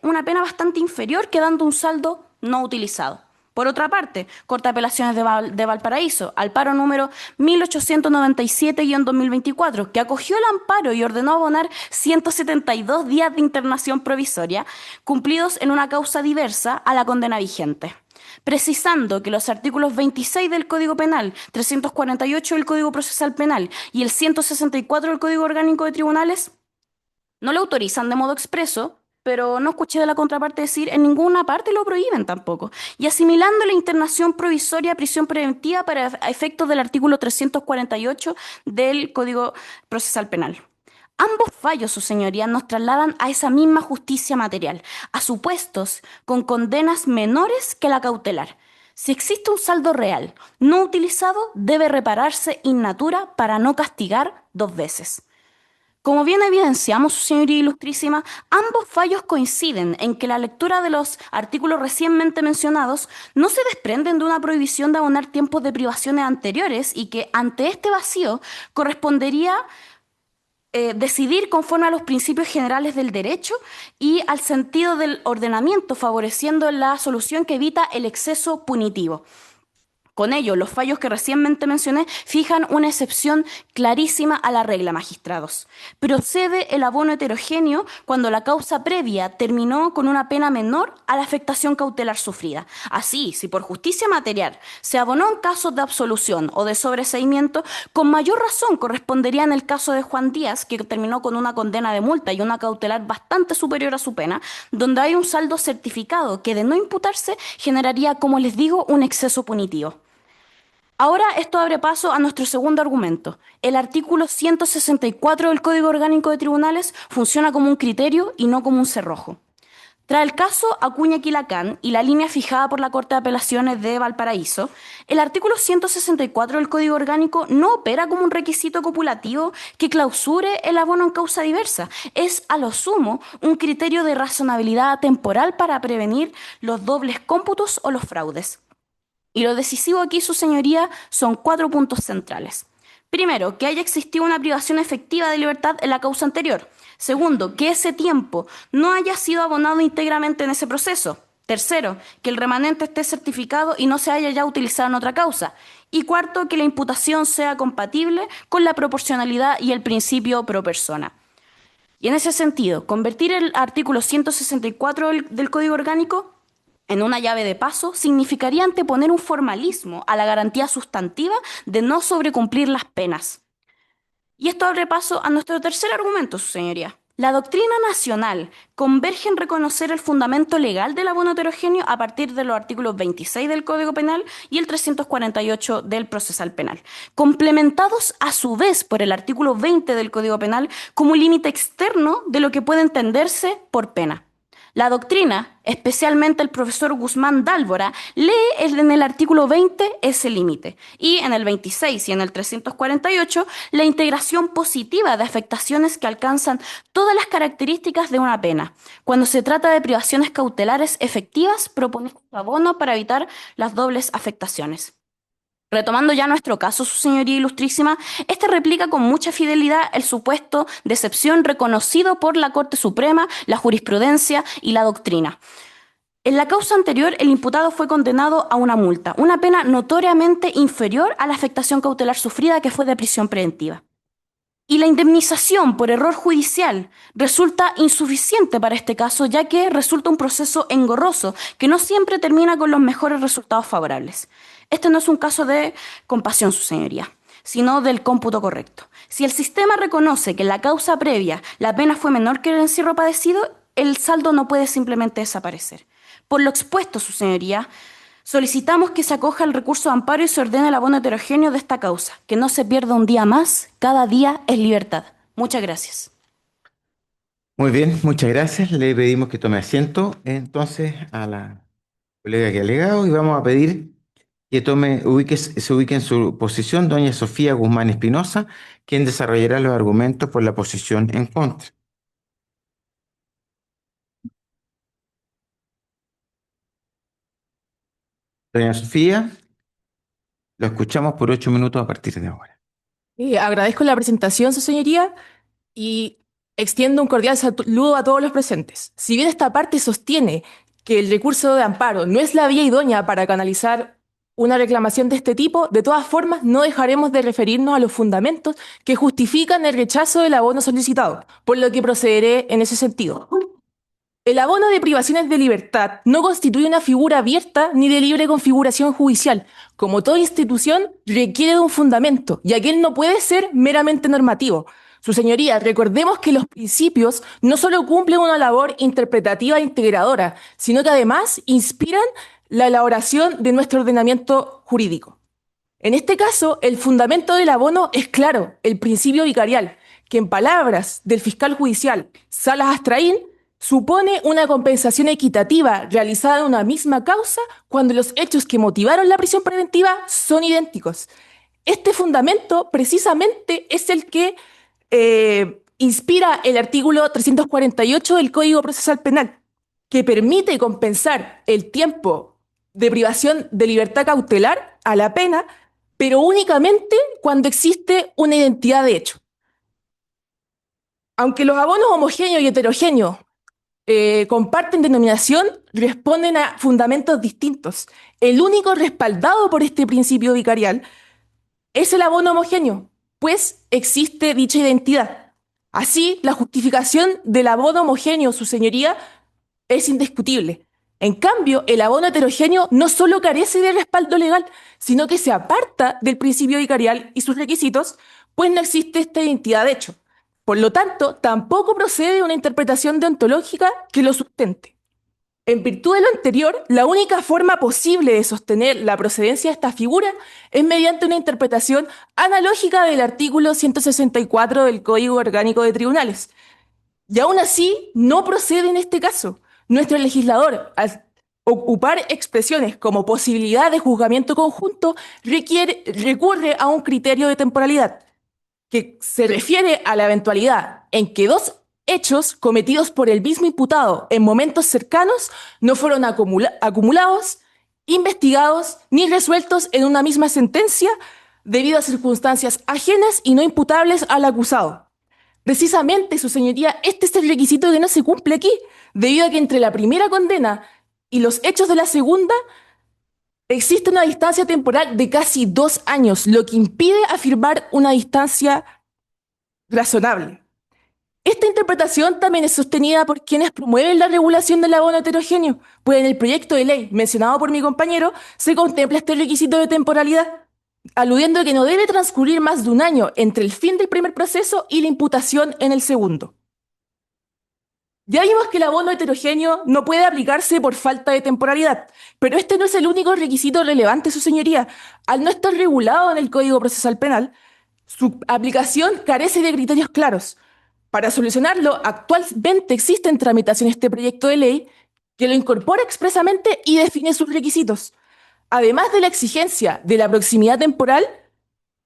una pena bastante inferior, quedando un saldo no utilizado. Por otra parte, Corte de Apelaciones de Valparaíso, al paro número 1897-2024, que acogió el amparo y ordenó abonar 172 días de internación provisoria, cumplidos en una causa diversa a la condena vigente, precisando que los artículos 26 del Código Penal, 348 del Código Procesal Penal y el 164 del Código Orgánico de Tribunales no lo autorizan de modo expreso, pero no escuché de la contraparte decir en ninguna parte lo prohíben tampoco, y asimilando la internación provisoria a prisión preventiva para efectos del artículo 348 del Código Procesal Penal. Ambos fallos, su señoría, nos trasladan a esa misma justicia material, a supuestos con condenas menores que la cautelar. Si existe un saldo real no utilizado, debe repararse in natura para no castigar dos veces. Como bien evidenciamos, su señoría ilustrísima, ambos fallos coinciden en que la lectura de los artículos recientemente mencionados no se desprenden de una prohibición de abonar tiempos de privaciones anteriores y que ante este vacío correspondería decidir conforme a los principios generales del derecho y al sentido del ordenamiento, favoreciendo la solución que evita el exceso punitivo. Con ello, los fallos que recientemente mencioné fijan una excepción clarísima a la regla, magistrados. Procede el abono heterogéneo cuando la causa previa terminó con una pena menor a la afectación cautelar sufrida. Así, si por justicia material se abonó en casos de absolución o de sobreseimiento, con mayor razón correspondería en el caso de Juan Díaz, que terminó con una condena de multa y una cautelar bastante superior a su pena, donde hay un saldo certificado que, de no imputarse, generaría, como les digo, un exceso punitivo. Ahora esto abre paso a nuestro segundo argumento. El artículo 164 del Código Orgánico de Tribunales funciona como un criterio y no como un cerrojo. Tras el caso Acuña-Quilacán y la línea fijada por la Corte de Apelaciones de Valparaíso, el artículo 164 del Código Orgánico no opera como un requisito copulativo que clausure el abono en causa diversa. Es, a lo sumo, un criterio de razonabilidad temporal para prevenir los dobles cómputos o los fraudes. Y lo decisivo aquí, su señoría, son 4 puntos centrales. Primero, que haya existido una privación efectiva de libertad en la causa anterior. Segundo, que ese tiempo no haya sido abonado íntegramente en ese proceso. Tercero, que el remanente esté certificado y no se haya ya utilizado en otra causa. Y cuarto, que la imputación sea compatible con la proporcionalidad y el principio pro persona. Y en ese sentido, convertir el artículo 164 del Código Orgánico en una llave de paso significaría anteponer un formalismo a la garantía sustantiva de no sobrecumplir las penas. Y esto abre paso a nuestro tercer argumento, su señoría. La doctrina nacional converge en reconocer el fundamento legal del abono heterogéneo a partir de los artículos 26 del Código Penal y el 348 del Procesal Penal, complementados a su vez por el artículo 20 del Código Penal como límite externo de lo que puede entenderse por pena. La doctrina, especialmente el profesor Guzmán Dálvora, lee en el artículo 20 ese límite y en el 26 y en el 348 la integración positiva de afectaciones que alcanzan todas las características de una pena. Cuando se trata de privaciones cautelares efectivas, propone un abono para evitar las dobles afectaciones. Retomando ya nuestro caso, su señoría ilustrísima, este replica con mucha fidelidad el supuesto de excepción reconocido por la Corte Suprema, la jurisprudencia y la doctrina. En la causa anterior, el imputado fue condenado a una multa, una pena notoriamente inferior a la afectación cautelar sufrida, que fue de prisión preventiva. Y la indemnización por error judicial resulta insuficiente para este caso, ya que resulta un proceso engorroso que no siempre termina con los mejores resultados favorables. Este no es un caso de compasión, su señoría, sino del cómputo correcto. Si el sistema reconoce que en la causa previa la pena fue menor que el encierro padecido, el saldo no puede simplemente desaparecer. Por lo expuesto, su señoría, solicitamos que se acoja el recurso de amparo y se ordene el abono heterogéneo de esta causa, que no se pierda un día más, cada día es libertad. Muchas gracias. Muy bien, muchas gracias. Le pedimos que tome asiento entonces a la colega que ha alegado y vamos a pedir que se ubique en su posición doña Sofía Guzmán Espinosa, quien desarrollará los argumentos por la posición en contra. Doña Sofía, lo escuchamos por 8 minutos a partir de ahora. Agradezco la presentación, su señoría, y extiendo un cordial saludo a todos los presentes. Si bien esta parte sostiene que el recurso de amparo no es la vía idónea para canalizar una reclamación de este tipo, de todas formas no dejaremos de referirnos a los fundamentos que justifican el rechazo del abono solicitado, por lo que procederé en ese sentido. El abono de privaciones de libertad no constituye una figura abierta ni de libre configuración judicial. Como toda institución, requiere de un fundamento, y aquel no puede ser meramente normativo. Su señoría, recordemos que los principios no solo cumplen una labor interpretativa e integradora, sino que además inspiran la elaboración de nuestro ordenamiento jurídico. En este caso, el fundamento del abono es claro, el principio vicarial, que en palabras del fiscal judicial Salas Astraín, supone una compensación equitativa realizada en una misma causa cuando los hechos que motivaron la prisión preventiva son idénticos. Este fundamento precisamente es el que inspira el artículo 348 del Código Procesal Penal, que permite compensar el tiempo de privación de libertad cautelar a la pena, pero únicamente cuando existe una identidad de hecho. Aunque los abonos homogéneos y heterogéneos comparten denominación, responden a fundamentos distintos. El único respaldado por este principio vicarial es el abono homogéneo, pues existe dicha identidad. Así, la justificación del abono homogéneo, su señoría, es indiscutible. En cambio, el abono heterogéneo no solo carece de respaldo legal, sino que se aparta del principio vicarial y sus requisitos, pues no existe esta identidad de hecho. Por lo tanto, tampoco procede una interpretación deontológica que lo sustente. En virtud de lo anterior, la única forma posible de sostener la procedencia de esta figura es mediante una interpretación analógica del artículo 164 del Código Orgánico de Tribunales. Y aún así, no procede en este caso. Nuestro legislador, al ocupar expresiones como posibilidad de juzgamiento conjunto, recurre a un criterio de temporalidad, que se refiere a la eventualidad en que dos hechos cometidos por el mismo imputado en momentos cercanos no fueron acumulados, investigados ni resueltos en una misma sentencia debido a circunstancias ajenas y no imputables al acusado. Precisamente, su señoría, este es el requisito que no se cumple aquí, debido a que entre la primera condena y los hechos de la segunda existe una distancia temporal de casi 2 años, lo que impide afirmar una distancia razonable. Esta interpretación también es sostenida por quienes promueven la regulación del abono heterogéneo, pues en el proyecto de ley mencionado por mi compañero se contempla este requisito de temporalidad, aludiendo a que no debe transcurrir más de un año entre el fin del primer proceso y la imputación en el segundo. Ya vimos que el abono heterogéneo no puede aplicarse por falta de temporalidad, pero este no es el único requisito relevante, su señoría. Al no estar regulado en el Código Procesal Penal, su aplicación carece de criterios claros. Para solucionarlo, actualmente existe en tramitación este proyecto de ley que lo incorpora expresamente y define sus requisitos. Además de la exigencia de la proximidad temporal,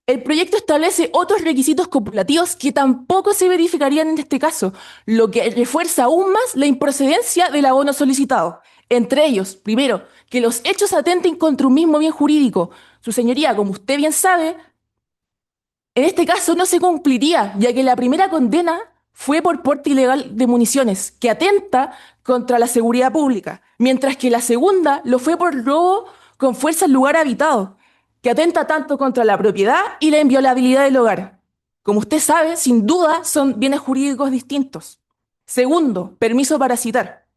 el proyecto establece otros requisitos copulativos que tampoco se verificarían en este caso, lo que refuerza aún más la improcedencia del abono solicitado. Entre ellos, primero, que los hechos atenten contra un mismo bien jurídico. Su señoría, como usted bien sabe, en este caso no se cumpliría, ya que la primera condena fue por porte ilegal de municiones, que atenta contra la seguridad pública, mientras que la segunda lo fue por robo con fuerza en lugar habitado, que atenta tanto contra la propiedad y la inviolabilidad del hogar. Como usted sabe, sin duda son bienes jurídicos distintos. Segundo, permiso para citar.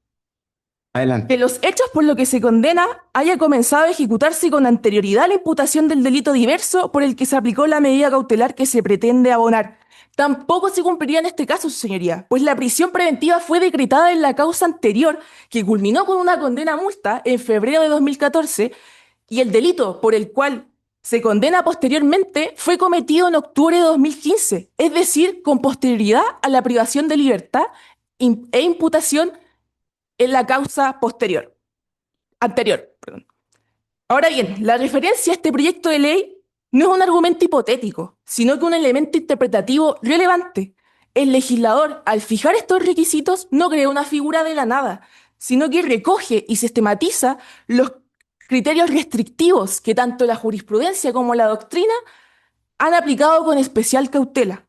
Adelante. Que los hechos por los que se condena haya comenzado a ejecutarse con anterioridad a la imputación del delito diverso por el que se aplicó la medida cautelar que se pretende abonar. Tampoco se cumpliría en este caso, su señoría, pues la prisión preventiva fue decretada en la causa anterior, que culminó con una condena a multa en febrero de 2014, y el delito por el cual se condena posteriormente fue cometido en octubre de 2015, es decir, con posterioridad a la privación de libertad e imputación en la causa anterior. Ahora bien, la referencia a este proyecto de ley no es un argumento hipotético, sino que un elemento interpretativo relevante. El legislador, al fijar estos requisitos, no crea una figura de la nada, sino que recoge y sistematiza los criterios restrictivos que tanto la jurisprudencia como la doctrina han aplicado con especial cautela.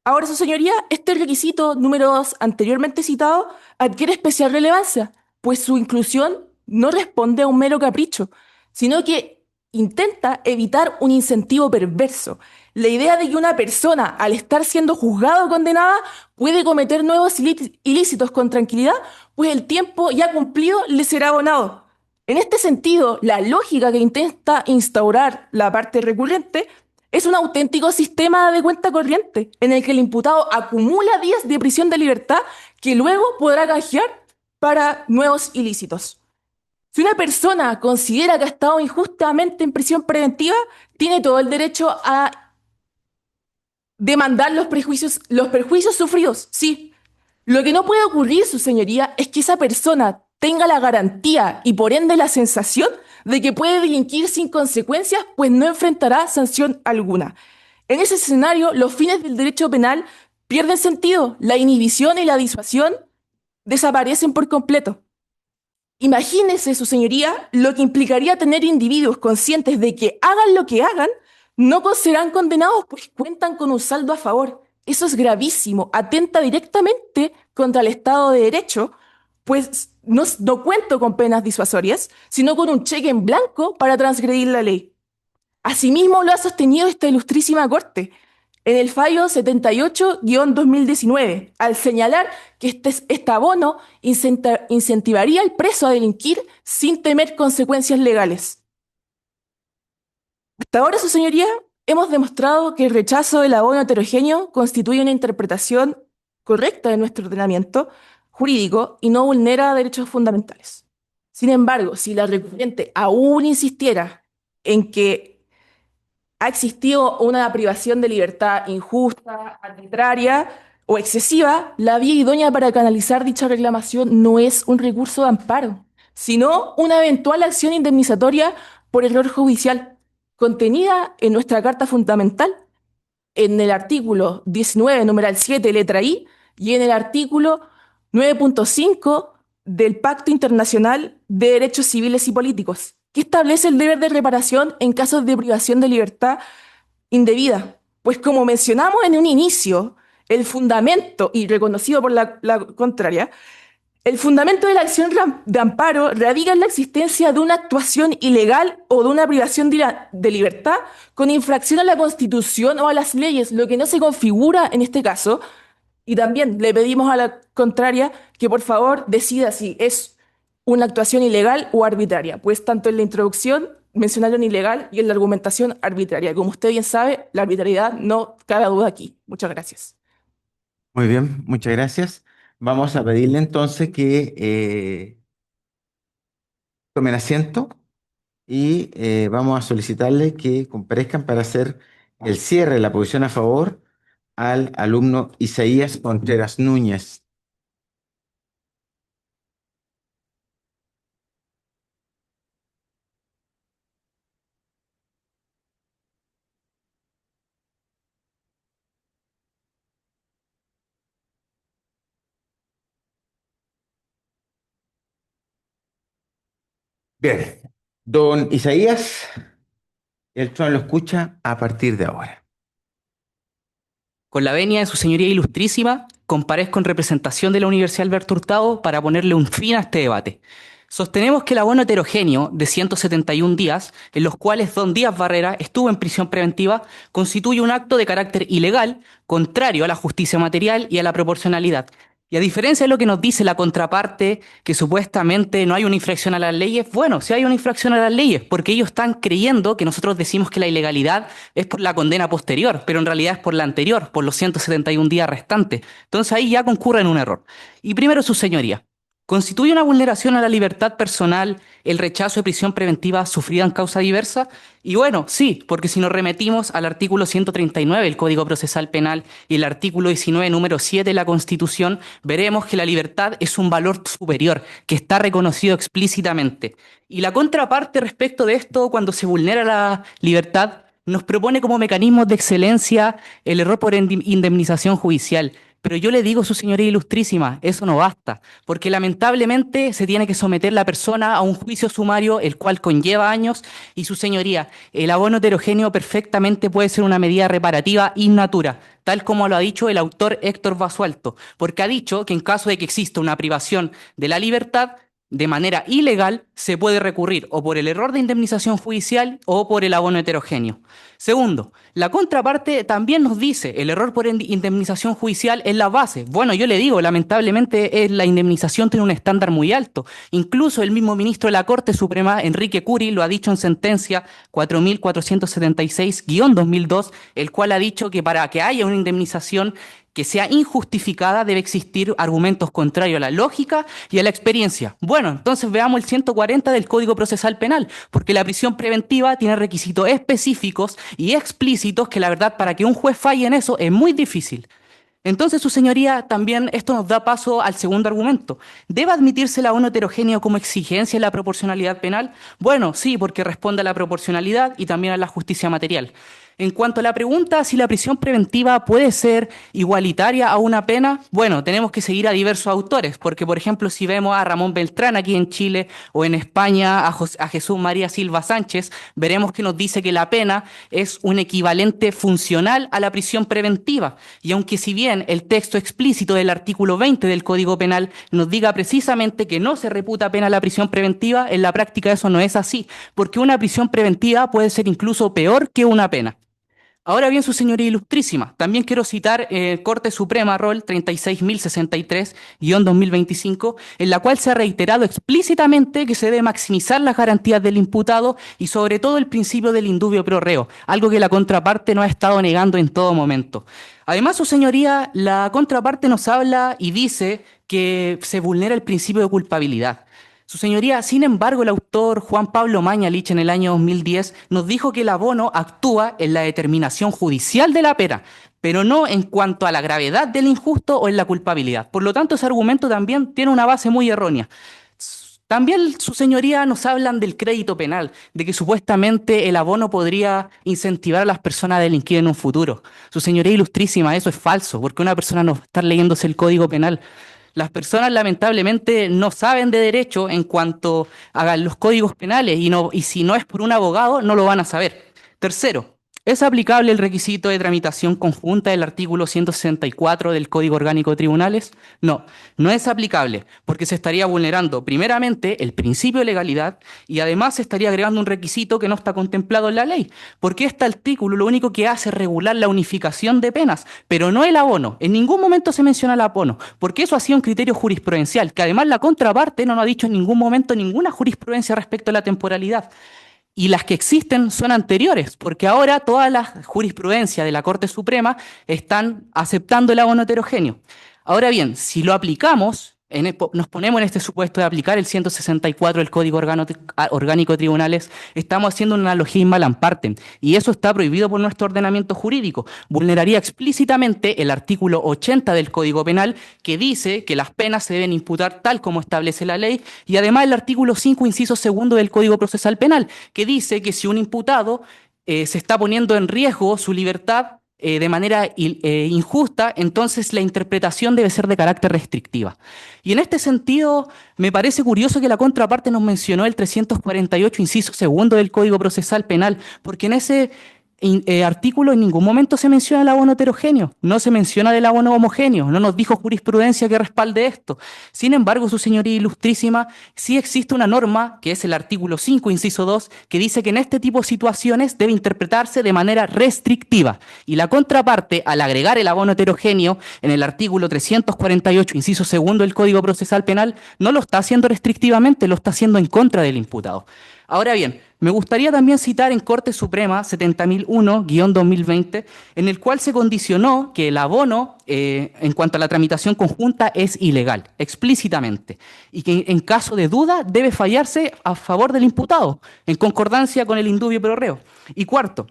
Ahora, su señoría, este requisito número 2 anteriormente citado adquiere especial relevancia, pues su inclusión no responde a un mero capricho, sino que intenta evitar un incentivo perverso. La idea de que una persona, al estar siendo juzgada o condenada, puede cometer nuevos ilícitos con tranquilidad, pues el tiempo ya cumplido le será abonado. En este sentido, la lógica que intenta instaurar la parte recurrente es un auténtico sistema de cuenta corriente en el que el imputado acumula días de prisión de libertad que luego podrá canjear para nuevos ilícitos. Si una persona considera que ha estado injustamente en prisión preventiva, tiene todo el derecho a demandar los perjuicios sufridos, sí. Lo que no puede ocurrir, su señoría, es que esa persona tenga la garantía y por ende la sensación de que puede delinquir sin consecuencias, pues no enfrentará sanción alguna. En ese escenario, los fines del derecho penal pierden sentido, la inhibición y la disuasión desaparecen por completo. Imagínese, su señoría, lo que implicaría tener individuos conscientes de que hagan lo que hagan, no serán condenados pues cuentan con un saldo a favor. Eso es gravísimo, atenta directamente contra el Estado de Derecho, pues no cuento con penas disuasorias, sino con un cheque en blanco para transgredir la ley. Asimismo lo ha sostenido esta ilustrísima Corte en el fallo 78-2019, al señalar que este abono incentivaría al preso a delinquir sin temer consecuencias legales. Hasta ahora, su señoría, hemos demostrado que el rechazo del abono heterogéneo constituye una interpretación correcta de nuestro ordenamiento jurídico y no vulnera derechos fundamentales. Sin embargo, si la recurrente aún insistiera en que ha existido una privación de libertad injusta, arbitraria o excesiva, la vía idónea para canalizar dicha reclamación no es un recurso de amparo, sino una eventual acción indemnizatoria por error judicial, contenida en nuestra Carta Fundamental, en el artículo 19, numeral 7, letra I, y en el artículo 9.5 del Pacto Internacional de Derechos Civiles y Políticos, que establece el deber de reparación en casos de privación de libertad indebida. Pues como mencionamos en un inicio, el fundamento, y reconocido por la contraria, el fundamento de la acción de amparo radica en la existencia de una actuación ilegal o de una privación de libertad con infracción a la Constitución o a las leyes, lo que no se configura en este caso Y también le pedimos a la contraria que por favor decida si es una actuación ilegal o arbitraria, pues tanto en la introducción mencionaron ilegal y en la argumentación arbitraria. Como usted bien sabe, la arbitrariedad no cabe duda aquí. Muchas gracias. Muy bien, muchas gracias. Vamos a pedirle entonces que tomen asiento y vamos a solicitarle que comparezcan para hacer el cierre de la posición a favor al alumno Isaías Contreras Núñez. Bien, don Isaías, el trono lo escucha a partir de ahora. Con la venia de su señoría ilustrísima, comparezco en representación de la Universidad Alberto Hurtado para ponerle un fin a este debate. Sostenemos que el abono heterogéneo de 171 días, en los cuales don Díaz Barrera estuvo en prisión preventiva, constituye un acto de carácter ilegal, contrario a la justicia material y a la proporcionalidad. Y a diferencia de lo que nos dice la contraparte, que supuestamente no hay una infracción a las leyes, bueno, sí hay una infracción a las leyes, porque ellos están creyendo que nosotros decimos que la ilegalidad es por la condena posterior, pero en realidad es por la anterior, por los 171 días restantes. Entonces ahí ya concurren un error. Y primero, su señoría, ¿constituye una vulneración a la libertad personal el rechazo de prisión preventiva sufrida en causa diversa? Y bueno, sí, porque si nos remitimos al artículo 139 del Código Procesal Penal y el artículo 19, número 7 de la Constitución, veremos que la libertad es un valor superior, que está reconocido explícitamente. Y la contraparte respecto de esto, cuando se vulnera la libertad, nos propone como mecanismos de excelencia el error por indemnización judicial. Pero yo le digo, su señoría ilustrísima, eso no basta, porque lamentablemente se tiene que someter la persona a un juicio sumario, el cual conlleva años, y su señoría, el abono heterogéneo perfectamente puede ser una medida reparativa in natura, tal como lo ha dicho el autor Héctor Basualto, porque ha dicho que en caso de que exista una privación de la libertad, de manera ilegal, se puede recurrir o por el error de indemnización judicial o por el abono heterogéneo. Segundo, la contraparte también nos dice el error por indemnización judicial es la base. Bueno, yo le digo, lamentablemente la indemnización tiene un estándar muy alto. Incluso el mismo ministro de la Corte Suprema, Enrique Curi, lo ha dicho en sentencia 4476-2002, el cual ha dicho que para que haya una indemnización que sea injustificada debe existir argumentos contrarios a la lógica y a la experiencia. Bueno, entonces veamos el 140 del Código Procesal Penal, porque la prisión preventiva tiene requisitos específicos y explícitos que la verdad para que un juez falle en eso es muy difícil. Entonces, su señoría, también esto nos da paso al segundo argumento. ¿Debe admitirse el abono heterogéneo como exigencia en la proporcionalidad penal? Bueno, sí, porque responde a la proporcionalidad y también a la justicia material. En cuanto a la pregunta si la prisión preventiva puede ser igualitaria a una pena, bueno, tenemos que seguir a diversos autores, porque por ejemplo si vemos a Ramón Beltrán aquí en Chile o en España a Jesús María Silva Sánchez, veremos que nos dice que la pena es un equivalente funcional a la prisión preventiva. Y aunque si bien el texto explícito del artículo 20 del Código Penal nos diga precisamente que no se reputa pena la prisión preventiva, en la práctica eso no es así, porque una prisión preventiva puede ser incluso peor que una pena. Ahora bien, su señoría ilustrísima, también quiero citar Corte Suprema, rol 36.063-2025, en la cual se ha reiterado explícitamente que se debe maximizar las garantías del imputado y sobre todo el principio del indubio pro reo, algo que la contraparte no ha estado negando en todo momento. Además, su señoría, la contraparte nos habla y dice que se vulnera el principio de culpabilidad. Su señoría, sin embargo, el autor Juan Pablo Mañalich en el año 2010 nos dijo que el abono actúa en la determinación judicial de la pena, pero no en cuanto a la gravedad del injusto o en la culpabilidad. Por lo tanto, ese argumento también tiene una base muy errónea. También, su señoría, nos hablan del crédito penal, de que supuestamente el abono podría incentivar a las personas a delinquir en un futuro. Su señoría ilustrísima, eso es falso, porque una persona no va a estar leyéndose el Código Penal. Las personas lamentablemente no saben de derecho en cuanto a los códigos penales y si no es por un abogado no lo van a saber. Tercero, ¿Es aplicable el requisito de tramitación conjunta del artículo 164 del Código Orgánico de Tribunales? No, no es aplicable, porque se estaría vulnerando primeramente el principio de legalidad y además se estaría agregando un requisito que no está contemplado en la ley, porque este artículo lo único que hace es regular la unificación de penas, pero no el abono. En ningún momento se menciona el abono, porque eso ha sido un criterio jurisprudencial, que además la contraparte no nos ha dicho en ningún momento ninguna jurisprudencia respecto a la temporalidad. Y las que existen son anteriores, porque ahora toda la jurisprudencia de la Corte Suprema están aceptando el abono heterogéneo. Ahora bien, si lo aplicamos, nos ponemos en este supuesto de aplicar el 164 del Código Orgánico de Tribunales, estamos haciendo una analogía in malam partem, y eso está prohibido por nuestro ordenamiento jurídico. Vulneraría explícitamente el artículo 80 del Código Penal, que dice que las penas se deben imputar tal como establece la ley, y además el artículo 5, inciso segundo del Código Procesal Penal, que dice que si un imputado se está poniendo en riesgo su libertad de manera injusta, entonces la interpretación debe ser de carácter restrictiva. Y en este sentido, me parece curioso que la contraparte nos mencionó el 348, inciso segundo del Código Procesal Penal, porque en ese artículo en ningún momento se menciona el abono heterogéneo, no se menciona del abono homogéneo, no nos dijo jurisprudencia que respalde esto. Sin embargo, su señoría ilustrísima, sí existe una norma, que es el artículo 5, inciso 2, que dice que en este tipo de situaciones debe interpretarse de manera restrictiva. Y la contraparte, al agregar el abono heterogéneo en el artículo 348, inciso segundo del Código Procesal Penal, no lo está haciendo restrictivamente, lo está haciendo en contra del imputado. Ahora bien, me gustaría también citar en Corte Suprema 70.001-2020, en el cual se condicionó que el abono, en cuanto a la tramitación conjunta, es ilegal, explícitamente, y que en caso de duda debe fallarse a favor del imputado, en concordancia con el indubio pro reo. Y cuarto,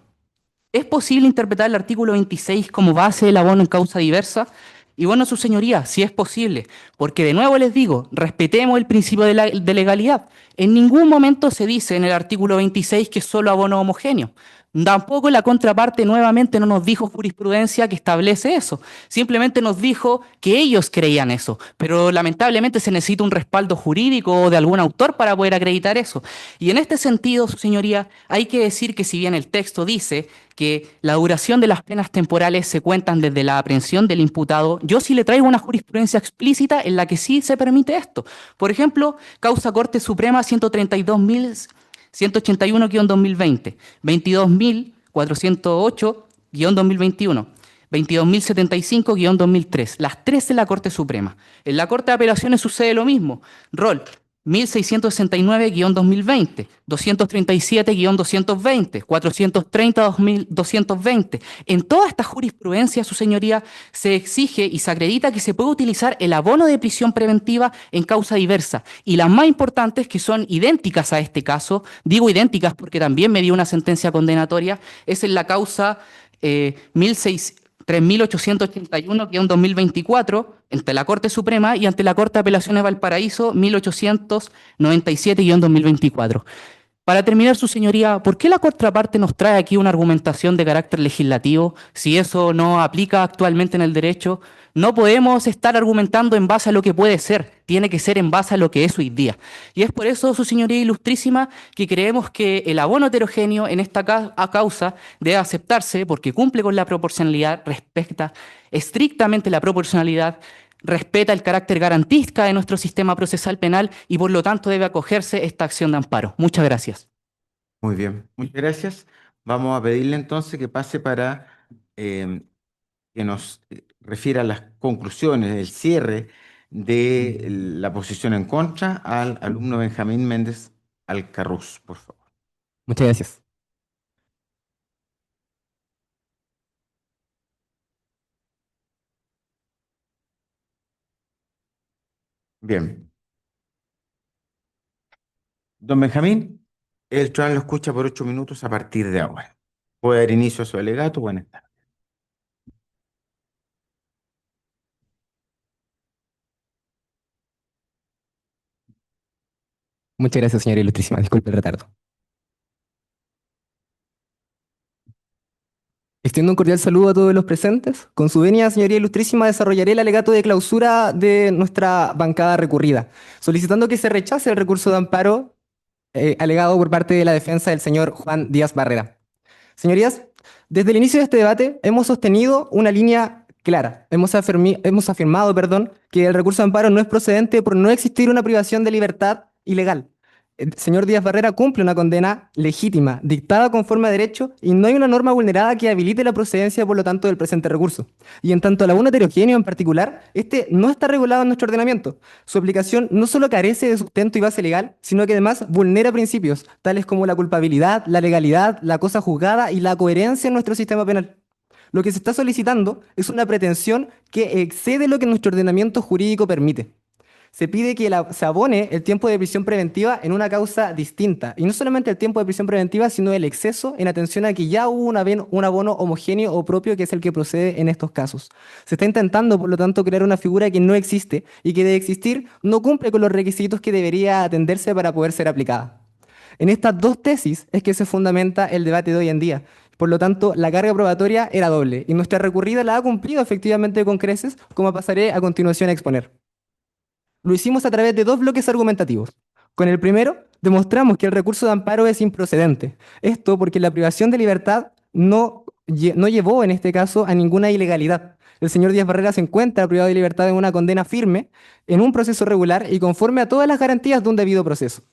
¿es posible interpretar el artículo 26 como base del abono en causa diversa? Y bueno, su señoría, sí es posible, porque de nuevo les digo, respetemos el principio de legalidad. En ningún momento se dice en el artículo 26 que es solo abono homogéneo. Tampoco la contraparte nuevamente no nos dijo jurisprudencia que establece eso. Simplemente nos dijo que ellos creían eso, pero lamentablemente se necesita un respaldo jurídico o de algún autor para poder acreditar eso. Y en este sentido, su señoría, hay que decir que si bien el texto dice que la duración de las penas temporales se cuentan desde la aprehensión del imputado, yo sí le traigo una jurisprudencia explícita en la que sí se permite esto. Por ejemplo, causa Corte Suprema 132.181-2020, 22.408-2021, 22.075-2003, las tres de la Corte Suprema. En la Corte de Apelaciones sucede lo mismo. Rol 1669-2020, 237-220, 430-220. En toda esta jurisprudencia, su señoría, se exige y se acredita que se puede utilizar el abono de prisión preventiva en causa diversa. Y las más importantes, que son idénticas a este caso, digo idénticas porque también me dio una sentencia condenatoria, es en la causa 3.881-2024 ante la Corte Suprema y ante la Corte de Apelaciones de Valparaíso 1897-2024. Para terminar, su señoría, ¿por qué la contraparte nos trae aquí una argumentación de carácter legislativo si eso no aplica actualmente en el derecho? No podemos estar argumentando en base a lo que puede ser, tiene que ser en base a lo que es hoy día. Y es por eso, su señoría ilustrísima, que creemos que el abono heterogéneo en esta causa debe aceptarse porque cumple con la proporcionalidad, respeta estrictamente la proporcionalidad, respeta el carácter garantista de nuestro sistema procesal penal y por lo tanto debe acogerse esta acción de amparo. Muchas gracias. Muy bien, muchas gracias. Vamos a pedirle entonces que pase para que nos refiera las conclusiones, el cierre de la posición en contra al alumno Benjamín Méndez Alcarrús, por favor. Muchas gracias. Bien. Don Benjamín, el tribunal lo escucha por 8 minutos a partir de ahora. Puede dar inicio a su alegato. Buenas tardes. Muchas gracias, señora ilustrísima. Disculpe el retardo. Extiendo un cordial saludo a todos los presentes. Con su venia, señoría ilustrísima, desarrollaré el alegato de clausura de nuestra bancada recurrida, solicitando que se rechace el recurso de amparo alegado por parte de la defensa del señor Juan Díaz Barrera. Señorías, Desde el inicio de este debate hemos sostenido una línea clara. Hemos afirmado, que el recurso de amparo no es procedente por no existir una privación de libertad ilegal. El señor Díaz Barrera cumple una condena legítima, dictada conforme a derecho, y no hay una norma vulnerada que habilite la procedencia, por lo tanto, del presente recurso. Y en tanto al abono heterogéneo en particular, este no está regulado en nuestro ordenamiento. Su aplicación no solo carece de sustento y base legal, sino que además vulnera principios, tales como la culpabilidad, la legalidad, la cosa juzgada y la coherencia en nuestro sistema penal. Lo que se está solicitando es una pretensión que excede lo que nuestro ordenamiento jurídico permite. Se pide que se abone el tiempo de prisión preventiva en una causa distinta. Y no solamente el tiempo de prisión preventiva, sino el exceso en atención a que ya hubo un abono homogéneo o propio, que es el que procede en estos casos. Se está intentando, por lo tanto, crear una figura que no existe y que de existir no cumple con los requisitos que debería atenderse para poder ser aplicada. En estas dos tesis es que se fundamenta el debate de hoy en día. Por lo tanto, la carga probatoria era doble y nuestra recurrida la ha cumplido efectivamente con creces, como pasaré a continuación a exponer. Lo hicimos a través de dos bloques argumentativos. Con el primero, demostramos que el recurso de amparo es improcedente. Esto porque la privación de libertad no llevó en este caso a ninguna ilegalidad. El señor Díaz Barrera se encuentra privado de libertad en una condena firme, en un proceso regular y conforme a todas las garantías de un debido proceso.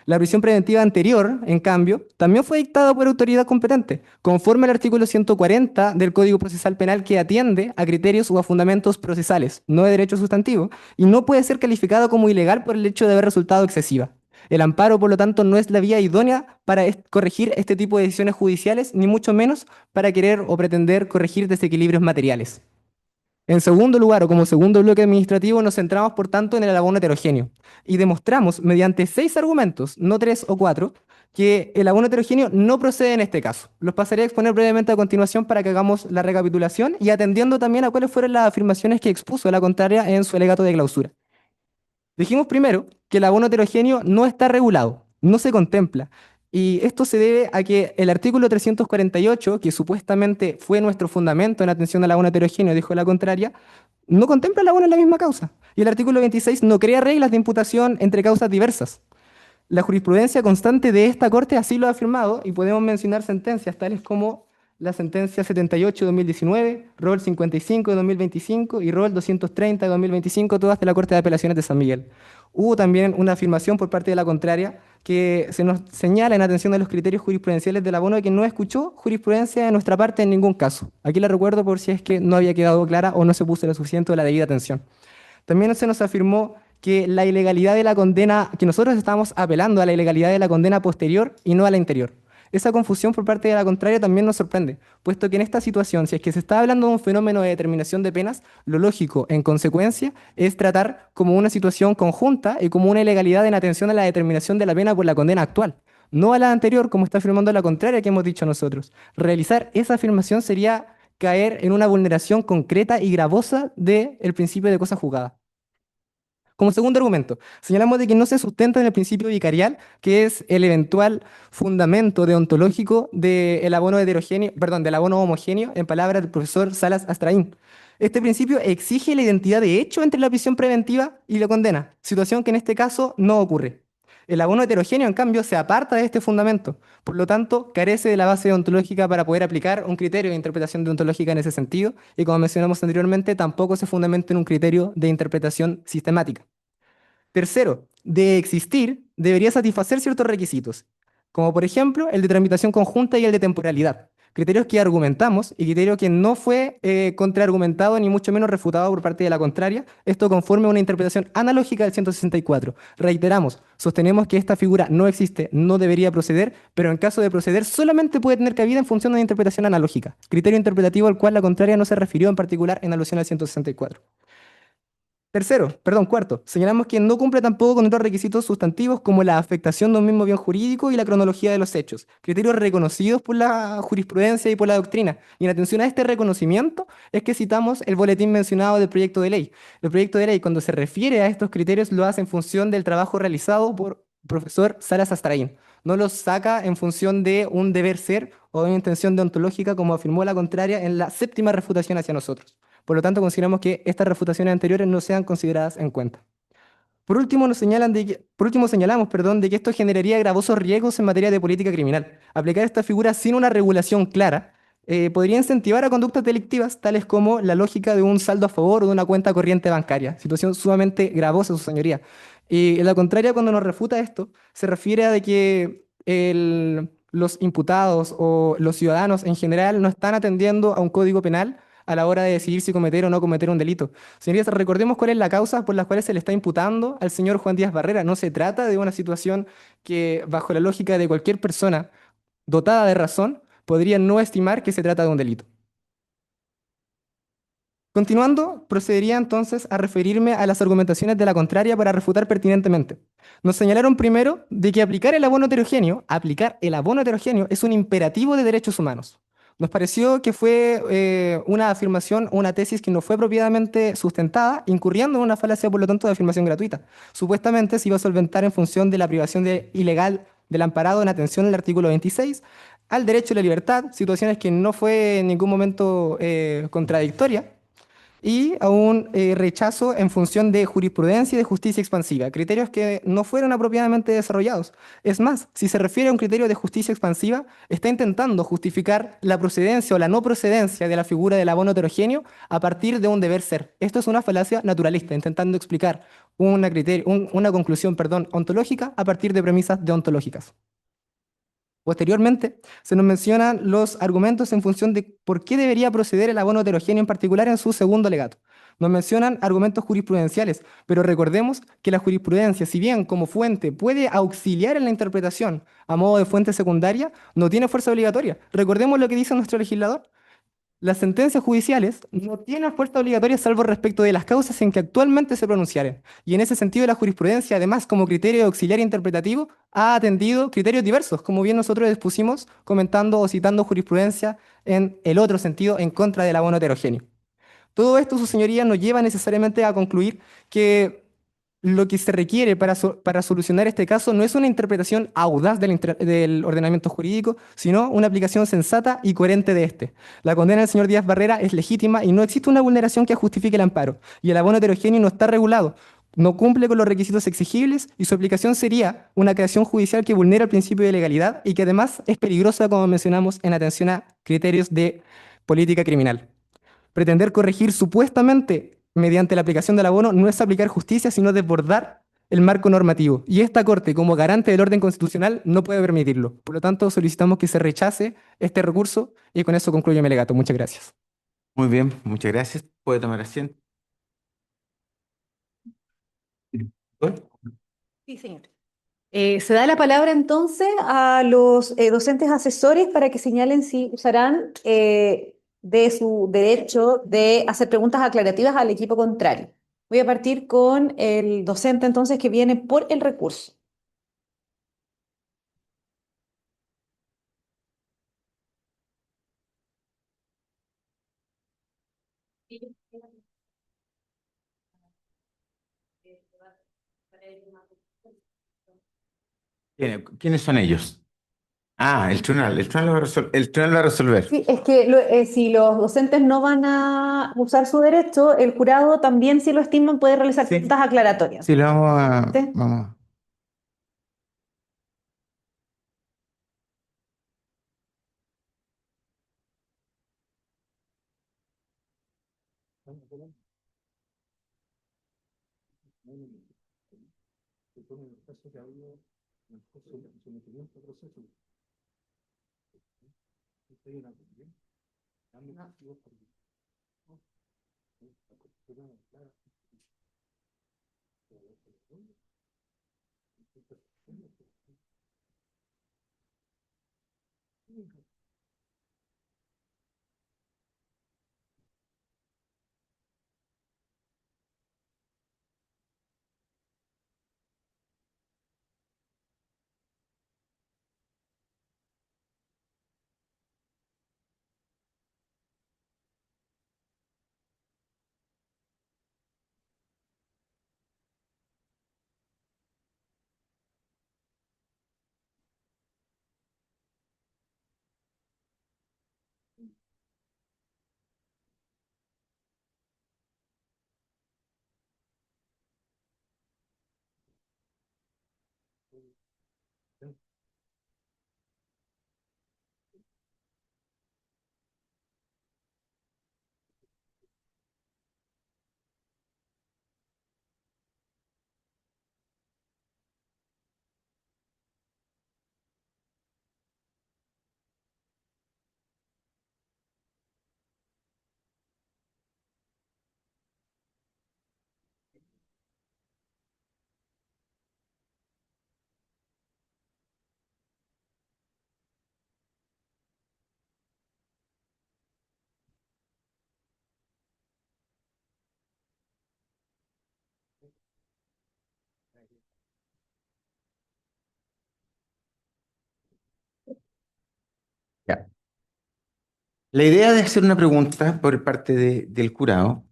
La prisión preventiva anterior, en cambio, también fue dictada por autoridad competente, conforme al artículo 140 del Código Procesal Penal, que atiende a criterios o a fundamentos procesales, no de derecho sustantivo, y no puede ser calificado como ilegal por el hecho de haber resultado excesiva. El amparo, por lo tanto, no es la vía idónea para corregir este tipo de decisiones judiciales, ni mucho menos para querer o pretender corregir desequilibrios materiales. En segundo lugar, o como segundo bloque administrativo, nos centramos, por tanto, en el abono heterogéneo y demostramos, mediante 6 argumentos, no 3 o 4, que el abono heterogéneo no procede en este caso. Los pasaré a exponer brevemente a continuación para que hagamos la recapitulación y atendiendo también a cuáles fueron las afirmaciones que expuso la contraria en su alegato de clausura. Dijimos primero que el abono heterogéneo no está regulado, no se contempla. Y esto se debe a que el artículo 348, que supuestamente fue nuestro fundamento en atención al abono heterogéneo, dijo la contraria, no contempla el abono en la misma causa. Y el artículo 26 no crea reglas de imputación entre causas diversas. La jurisprudencia constante de esta Corte así lo ha afirmado y podemos mencionar sentencias tales como la sentencia 78 de 2019, ROL 55 de 2025 y ROL 230 de 2025, todas de la Corte de Apelaciones de San Miguel. Hubo también una afirmación por parte de la contraria que se nos señala en atención a los criterios jurisprudenciales del abono de que no escuchó jurisprudencia de nuestra parte en ningún caso. Aquí la recuerdo por si es que no había quedado clara o no se puso lo suficiente o la debida atención. También se nos afirmó que la ilegalidad de la condena, que nosotros estábamos apelando a la ilegalidad de la condena posterior y no a la interior. Esa confusión por parte de la contraria también nos sorprende, puesto que en esta situación, si es que se está hablando de un fenómeno de determinación de penas, lo lógico, en consecuencia, es tratar como una situación conjunta y como una ilegalidad en atención a la determinación de la pena por la condena actual, no a la anterior, como está afirmando la contraria que hemos dicho nosotros. Realizar esa afirmación sería caer en una vulneración concreta y gravosa del principio de cosa juzgada. Como segundo argumento, señalamos de que no se sustenta en el principio vicarial, que es el eventual fundamento deontológico del abono heterogéneo, del abono homogéneo, en palabras del profesor Salas Astraín. Este principio exige la identidad de hecho entre la prisión preventiva y la condena, situación que en este caso no ocurre. El abono heterogéneo, en cambio, se aparta de este fundamento, por lo tanto, carece de la base deontológica para poder aplicar un criterio de interpretación deontológica en ese sentido, y como mencionamos anteriormente, tampoco se fundamenta en un criterio de interpretación sistemática. Tercero, de existir, debería satisfacer ciertos requisitos, como por ejemplo el de tramitación conjunta y el de temporalidad, criterios que argumentamos y criterio que no fue contraargumentado ni mucho menos refutado por parte de la contraria, esto conforme a una interpretación analógica del 164. Reiteramos, sostenemos que esta figura no existe, no debería proceder, pero en caso de proceder solamente puede tener cabida en función de una interpretación analógica, criterio interpretativo al cual la contraria no se refirió en particular en alusión al 164. Cuarto, señalamos que no cumple tampoco con otros requisitos sustantivos como la afectación de un mismo bien jurídico y la cronología de los hechos, criterios reconocidos por la jurisprudencia y por la doctrina. Y en atención a este reconocimiento es que citamos el boletín mencionado del proyecto de ley. El proyecto de ley, cuando se refiere a estos criterios, lo hace en función del trabajo realizado por profesor Salas Astraín. No los saca en función de un deber ser o de una intención deontológica, como afirmó la contraria en la séptima refutación hacia nosotros. Por lo tanto, consideramos que estas refutaciones anteriores no sean consideradas en cuenta. Por último, señalamos de que esto generaría gravosos riesgos en materia de política criminal. Aplicar esta figura sin una regulación clara podría incentivar a conductas delictivas, tales como la lógica de un saldo a favor o de una cuenta corriente bancaria, situación sumamente gravosa, su señoría. Y en la contraria, cuando nos refuta esto, se refiere a de que los imputados o los ciudadanos en general no están atendiendo a un código penal a la hora de decidir si cometer o no cometer un delito. Señorías, recordemos cuál es la causa por la cual se le está imputando al señor Juan Díaz Barrera. No se trata de una situación que, bajo la lógica de cualquier persona dotada de razón, podría no estimar que se trata de un delito. Continuando, procedería entonces a referirme a las argumentaciones de la contraria para refutar pertinentemente. Nos señalaron primero de que aplicar el abono heterogéneo es un imperativo de derechos humanos. Nos pareció que fue una afirmación o una tesis que no fue propiamente sustentada, incurriendo en una falacia, por lo tanto, de afirmación gratuita. Supuestamente se iba a solventar en función de la privación ilegal del amparado en atención al artículo 26, al derecho a la libertad, situaciones que no fue en ningún momento contradictoria, y a un rechazo en función de jurisprudencia y de justicia expansiva, criterios que no fueron apropiadamente desarrollados. Es más, si se refiere a un criterio de justicia expansiva, está intentando justificar la procedencia o la no procedencia de la figura del abono heterogéneo a partir de un deber ser. Esto es una falacia naturalista, intentando explicar una conclusión, perdón, ontológica a partir de premisas deontológicas. Posteriormente, se nos mencionan los argumentos en función de por qué debería proceder el abono heterogéneo en particular en su segundo alegato. Nos mencionan argumentos jurisprudenciales, pero recordemos que la jurisprudencia, si bien como fuente puede auxiliar en la interpretación a modo de fuente secundaria, no tiene fuerza obligatoria. Recordemos lo que dice nuestro legislador. Las sentencias judiciales no tienen fuerza obligatoria salvo respecto de las causas en que actualmente se pronunciaren. Y en ese sentido, la jurisprudencia, además, como criterio auxiliar interpretativo, ha atendido criterios diversos, como bien nosotros expusimos comentando o citando jurisprudencia en el otro sentido, en contra del abono heterogéneo. Todo esto, su señoría, nos lleva necesariamente a concluir que lo que se requiere para solucionar este caso no es una interpretación audaz del ordenamiento jurídico, sino una aplicación sensata y coherente de este. La condena del señor Díaz Barrera es legítima y no existe una vulneración que justifique el amparo, y el abono heterogéneo no está regulado, no cumple con los requisitos exigibles y su aplicación sería una creación judicial que vulnera el principio de legalidad y que además es peligrosa, como mencionamos, en atención a criterios de política criminal. Pretender corregir supuestamente mediante la aplicación del abono no es aplicar justicia, sino desbordar el marco normativo. Y esta Corte, como garante del orden constitucional, no puede permitirlo. Por lo tanto, solicitamos que se rechace este recurso y con eso concluyo mi alegato. Muchas gracias. Muy bien, muchas gracias. Puede tomar asiento. Sí, señor. Se da la palabra entonces a los docentes asesores para que señalen si usarán de su derecho de hacer preguntas aclarativas al equipo contrario. Voy a partir con el docente entonces que viene por el recurso. ¿Quiénes son ellos? Ah, el tribunal va a el tribunal va a resolver. Sí, es que si los docentes no van a usar su derecho, el jurado también, si lo estiman, puede realizar Sí, preguntas aclaratorias. sí, lo vamos a, ¿Sí? vamos. Ya. La idea de hacer una pregunta por parte del jurado,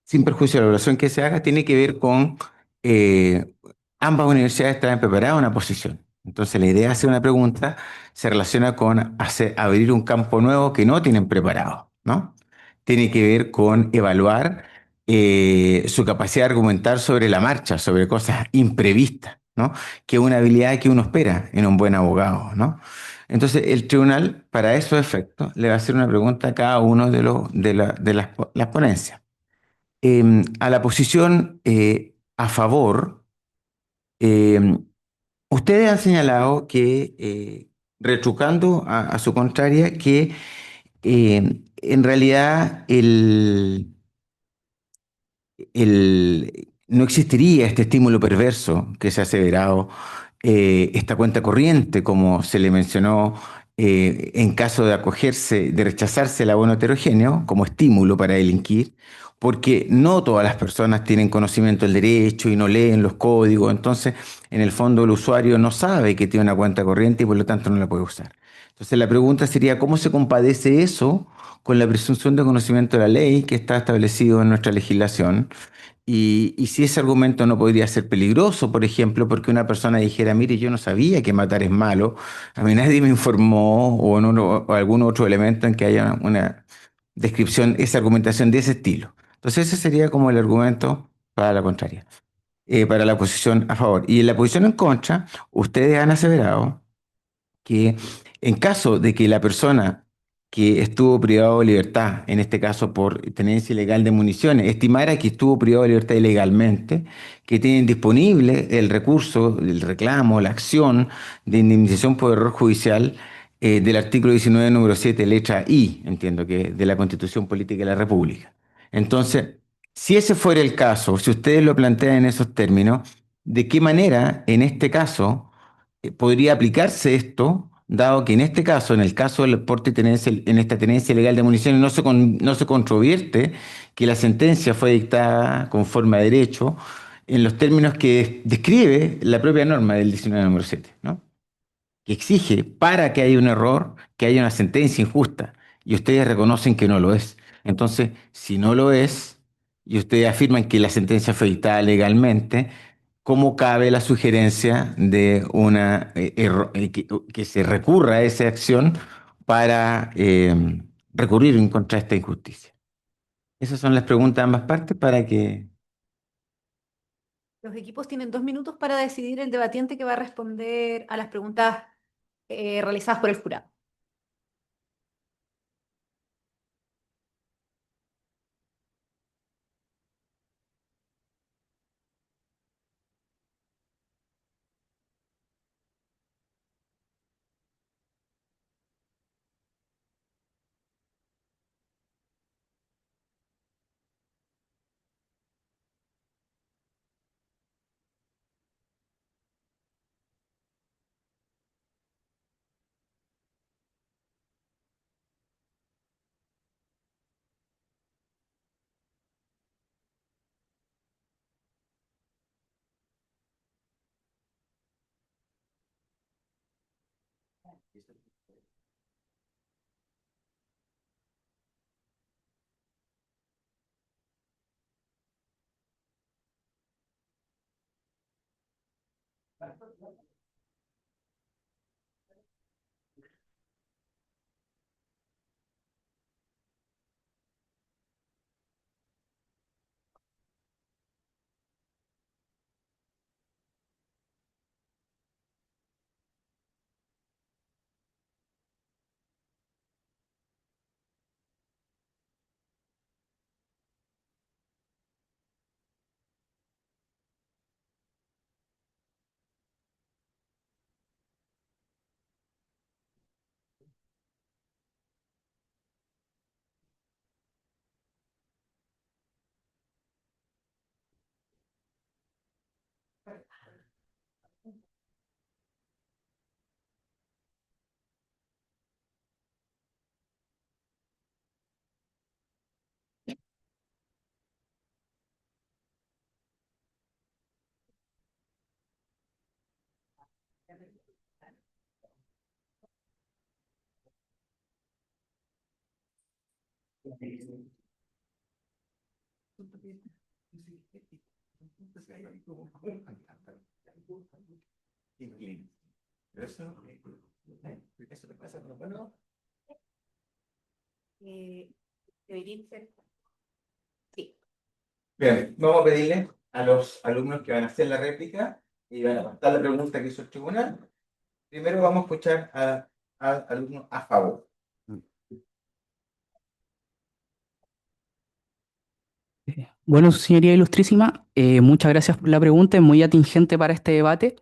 sin perjuicio de la evaluación que se haga, tiene que ver con eh, ambas universidades traen preparada una posición. Entonces, la idea de hacer una pregunta se relaciona con abrir un campo nuevo que no tienen preparado, ¿no? Tiene que ver con evaluar su capacidad de argumentar sobre la marcha, sobre cosas imprevistas, ¿no? Que es una habilidad que uno espera en un buen abogado, ¿no? Entonces, el tribunal, para esos efectos, le va a hacer una pregunta a cada uno de las ponencias. A la posición a favor, eh, ustedes han señalado que, retrucando a su contraria, que en realidad no existiría este estímulo perverso que se ha aseverado, esta cuenta corriente, como se le mencionó, en caso de acogerse, de rechazarse el abono heterogéneo como estímulo para delinquir, porque no todas las personas tienen conocimiento del derecho y no leen los códigos, entonces en el fondo el usuario no sabe que tiene una cuenta corriente y por lo tanto no la puede usar. Entonces la pregunta sería, ¿cómo se compadece eso con la presunción de conocimiento de la ley que está establecido en nuestra legislación? Y si ese argumento no podría ser peligroso, por ejemplo, porque una persona dijera, mire, yo no sabía que matar es malo, a mí nadie me informó, o algún otro elemento en que haya una descripción, esa argumentación de ese estilo. Entonces ese sería como el argumento para la contraria, para la posición a favor. Y en la posición en contra, ustedes han aseverado que en caso de que la persona que estuvo privado de libertad, en este caso por tenencia ilegal de municiones, estimara que estuvo privado de libertad ilegalmente, que tienen disponible el recurso, el reclamo, la acción de indemnización por error judicial, del artículo 19, número 7, letra I, entiendo que de la Constitución Política de la República. Entonces, si ese fuera el caso, si ustedes lo plantean en esos términos, ¿de qué manera, en este caso, podría aplicarse esto, dado que en este caso, en el caso del porte y tenencia, en esta tenencia ilegal de municiones, no se controvierte que la sentencia fue dictada conforme a derecho en los términos que describe la propia norma del 19 número 7, ¿no? Que exige para que haya un error, que haya una sentencia injusta, y ustedes reconocen que no lo es. Entonces, si no lo es, y ustedes afirman que la sentencia fue dictada legalmente, ¿cómo cabe la sugerencia de que se recurra a esa acción para recurrir en contra de esta injusticia? Esas son las preguntas de ambas partes para que... Los equipos tienen 2 minutos para decidir el debatiente que va a responder a las preguntas realizadas por el jurado. Eso te pasa con los buenos. Sí. Bien, vamos a pedirle a los alumnos que van a hacer la réplica y van a pasar la pregunta que hizo el tribunal. Primero vamos a escuchar al alumno a favor. Bueno, su señoría ilustrísima, muchas gracias por la pregunta, es muy atingente para este debate.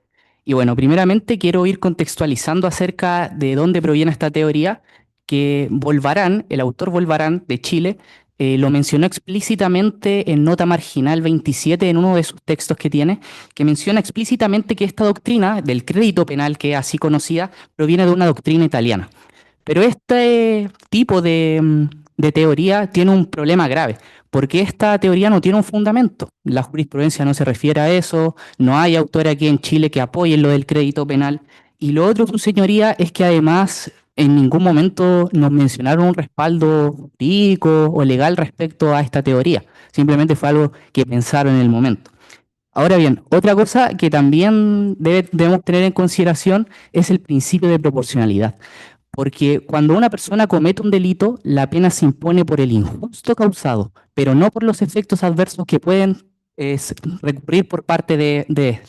Y bueno, primeramente quiero ir contextualizando acerca de dónde proviene esta teoría, que Volvarán, el autor Volvarán de Chile, lo mencionó explícitamente en nota marginal 27 en uno de sus textos que tiene, que menciona explícitamente que esta doctrina del crédito penal, que es así conocida, proviene de una doctrina italiana. Pero este tipo de teoría tiene un problema grave, porque esta teoría no tiene un fundamento. La jurisprudencia no se refiere a eso, no hay autor aquí en Chile que apoyen lo del crédito penal. Y lo otro, su señoría, es que además en ningún momento nos mencionaron un respaldo jurídico o legal respecto a esta teoría. Simplemente fue algo que pensaron en el momento. Ahora bien, otra cosa que también debemos tener en consideración es el principio de proporcionalidad. Porque cuando una persona comete un delito, la pena se impone por el injusto causado, pero no por los efectos adversos que pueden recurrir por parte de él.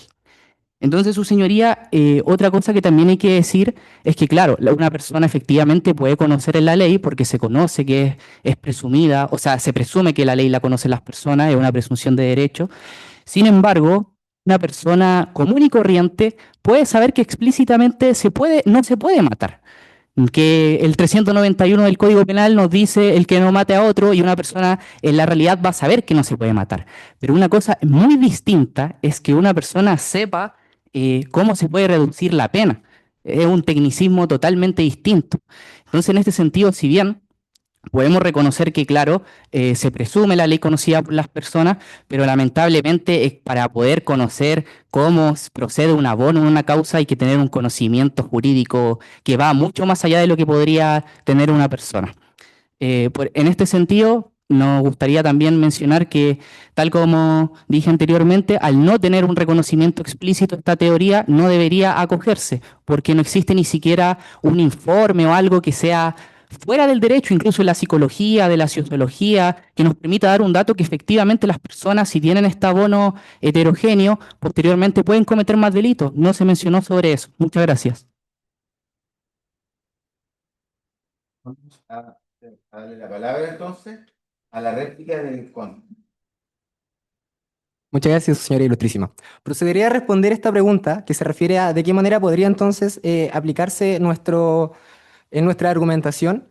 Entonces, su señoría, otra cosa que también hay que decir es que, claro, una persona efectivamente puede conocer en la ley porque se conoce que es presumida, o sea, se presume que la ley la conocen las personas, es una presunción de derecho. Sin embargo, una persona común y corriente puede saber que explícitamente no se puede matar, que el 391 del Código Penal nos dice el que no mate a otro y una persona en la realidad va a saber que no se puede matar. Pero una cosa muy distinta es que una persona sepa cómo se puede reducir la pena. Es un tecnicismo totalmente distinto. Entonces, en este sentido, si bien podemos reconocer que, claro, se presume la ley conocida por las personas, pero lamentablemente para poder conocer cómo procede un abono en una causa hay que tener un conocimiento jurídico que va mucho más allá de lo que podría tener una persona. En este sentido, nos gustaría también mencionar que, tal como dije anteriormente, al no tener un reconocimiento explícito esta teoría no debería acogerse, porque no existe ni siquiera un informe o algo que sea fuera del derecho, incluso en la psicología, de la sociología, que nos permita dar un dato que efectivamente las personas, si tienen este abono heterogéneo, posteriormente pueden cometer más delitos. No se mencionó sobre eso. Muchas gracias. Vamos a darle la palabra entonces a la réplica del conde. Muchas gracias, señora ilustrísima. Procederé a responder esta pregunta que se refiere a de qué manera podría entonces aplicarse en nuestra argumentación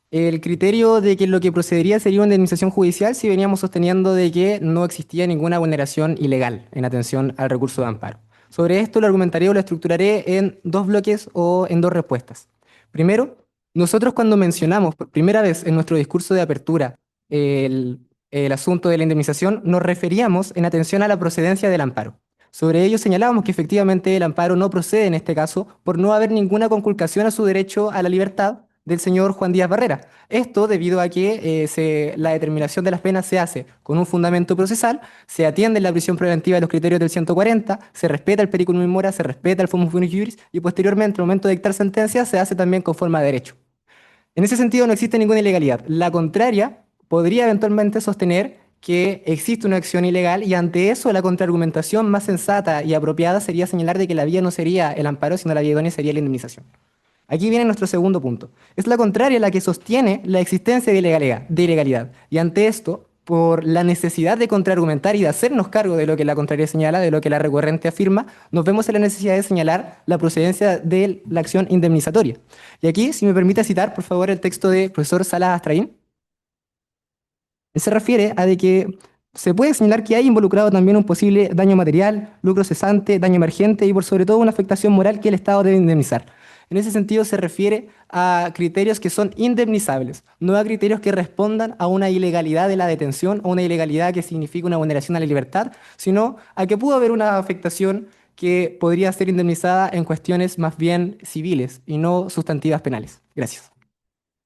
el criterio de que lo que procedería sería una indemnización judicial si veníamos sosteniendo de que no existía ninguna vulneración ilegal en atención al recurso de amparo. Sobre esto lo argumentaré o lo estructuraré en dos bloques o en dos respuestas. Primero, nosotros cuando mencionamos por primera vez en nuestro discurso de apertura el asunto de la indemnización, nos referíamos en atención a la procedencia del amparo. Sobre ello señalábamos que efectivamente el amparo no procede en este caso por no haber ninguna conculcación a su derecho a la libertad del señor Juan Díaz Barrera. Esto debido a que la determinación de las penas se hace con un fundamento procesal, se atiende en la prisión preventiva de los criterios del 140, se respeta el periculum in mora, se respeta el fumus boni juris y posteriormente, al momento de dictar sentencia, se hace también conforme a derecho. En ese sentido no existe ninguna ilegalidad. La contraria podría eventualmente sostener que existe una acción ilegal y ante eso la contraargumentación más sensata y apropiada sería señalar de que la vía no sería el amparo, sino la vía idónea sería la indemnización. Aquí viene nuestro segundo punto. Es la contraria la que sostiene la existencia de ilegalidad. Y ante esto, por la necesidad de contraargumentar y de hacernos cargo de lo que la contraria señala, de lo que la recurrente afirma, nos vemos en la necesidad de señalar la procedencia de la acción indemnizatoria. Y aquí, si me permite citar, por favor, el texto del profesor Salas Astraín. Él se refiere a de que se puede señalar que hay involucrado también un posible daño material, lucro cesante, daño emergente y por sobre todo una afectación moral que el Estado debe indemnizar. En ese sentido se refiere a criterios que son indemnizables, no a criterios que respondan a una ilegalidad de la detención o una ilegalidad que significa una vulneración a la libertad, sino a que pudo haber una afectación que podría ser indemnizada en cuestiones más bien civiles y no sustantivas penales. Gracias.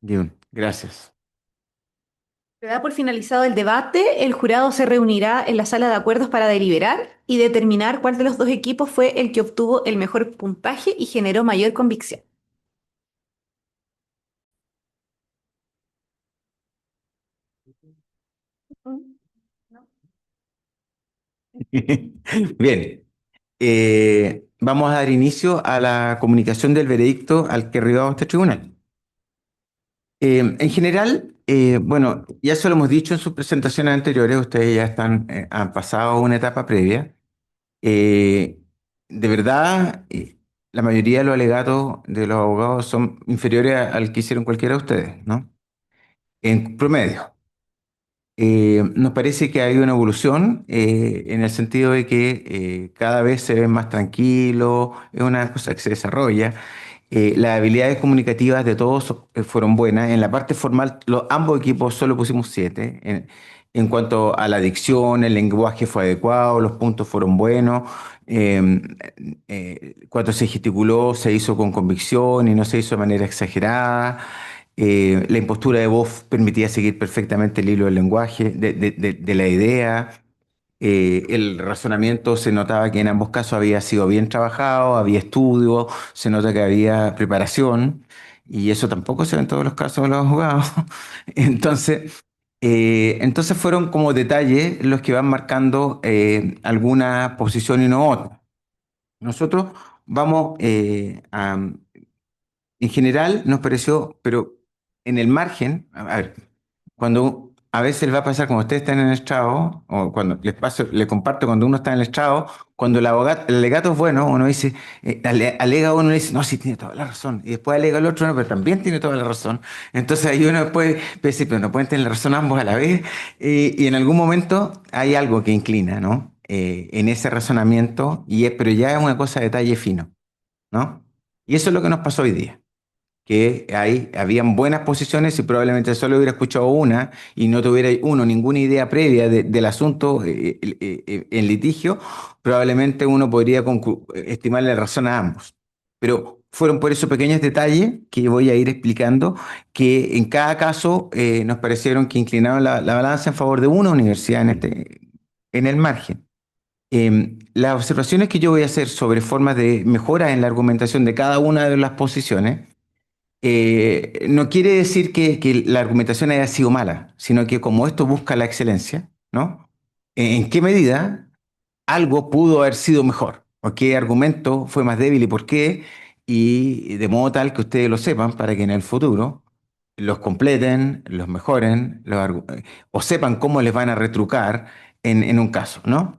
Bien, gracias. Se da por finalizado el debate, el jurado se reunirá en la sala de acuerdos para deliberar y determinar cuál de los dos equipos fue el que obtuvo el mejor puntaje y generó mayor convicción. Bien, vamos a dar inicio a la comunicación del veredicto al que arribamos este tribunal. En general, bueno, ya se lo hemos dicho en sus presentaciones anteriores, ustedes ya han pasado una etapa previa. Eh, de verdad, la mayoría de los alegatos de los abogados son inferiores al que hicieron cualquiera de ustedes, ¿no? En promedio. Nos parece que hay una evolución en el sentido de que cada vez se ven más tranquilos, es una cosa que se desarrolla. Las habilidades comunicativas de todos fueron buenas. En la parte formal, ambos equipos solo pusimos 7. En cuanto a la dicción, el lenguaje fue adecuado, los puntos fueron buenos. Eh, Cuando se gesticuló, se hizo con convicción y no se hizo de manera exagerada. La impostura de voz permitía seguir perfectamente el hilo del lenguaje, de la idea. El razonamiento se notaba que en ambos casos había sido bien trabajado, había estudio, se nota que había preparación, y eso tampoco se ve en todos los casos de los abogados. Entonces fueron como detalles los que van marcando alguna posición y no otra. Nosotros vamos en general nos pareció, pero en el margen, a ver, cuando a veces les va a pasar cuando ustedes están en el estrado, o cuando les comparto cuando uno está en el estrado, cuando el alegato es bueno, uno dice, alega uno y dice, no, sí, tiene toda la razón. Y después alega el otro, no, pero también tiene toda la razón. Entonces ahí uno después dice, pero no pueden tener la razón ambos a la vez. Y en algún momento hay algo que inclina, ¿no? En ese razonamiento, pero ya es una cosa de detalle fino, ¿no? Y eso es lo que nos pasó hoy día, que habían buenas posiciones y probablemente solo hubiera escuchado una y no tuviera ninguna idea previa del asunto en litigio, probablemente uno podría estimarle razón a ambos. Pero fueron por esos pequeños detalles que voy a ir explicando, que en cada caso nos parecieron que inclinaron la balanza en favor de una universidad en el margen. Las observaciones que yo voy a hacer sobre formas de mejora en la argumentación de cada una de las posiciones no quiere decir que la argumentación haya sido mala, sino que como esto busca la excelencia, ¿no? ¿En qué medida algo pudo haber sido mejor? ¿O qué argumento fue más débil y por qué? Y de modo tal que ustedes lo sepan para que en el futuro los completen, los mejoren, o sepan cómo les van a retrucar en un caso, ¿no?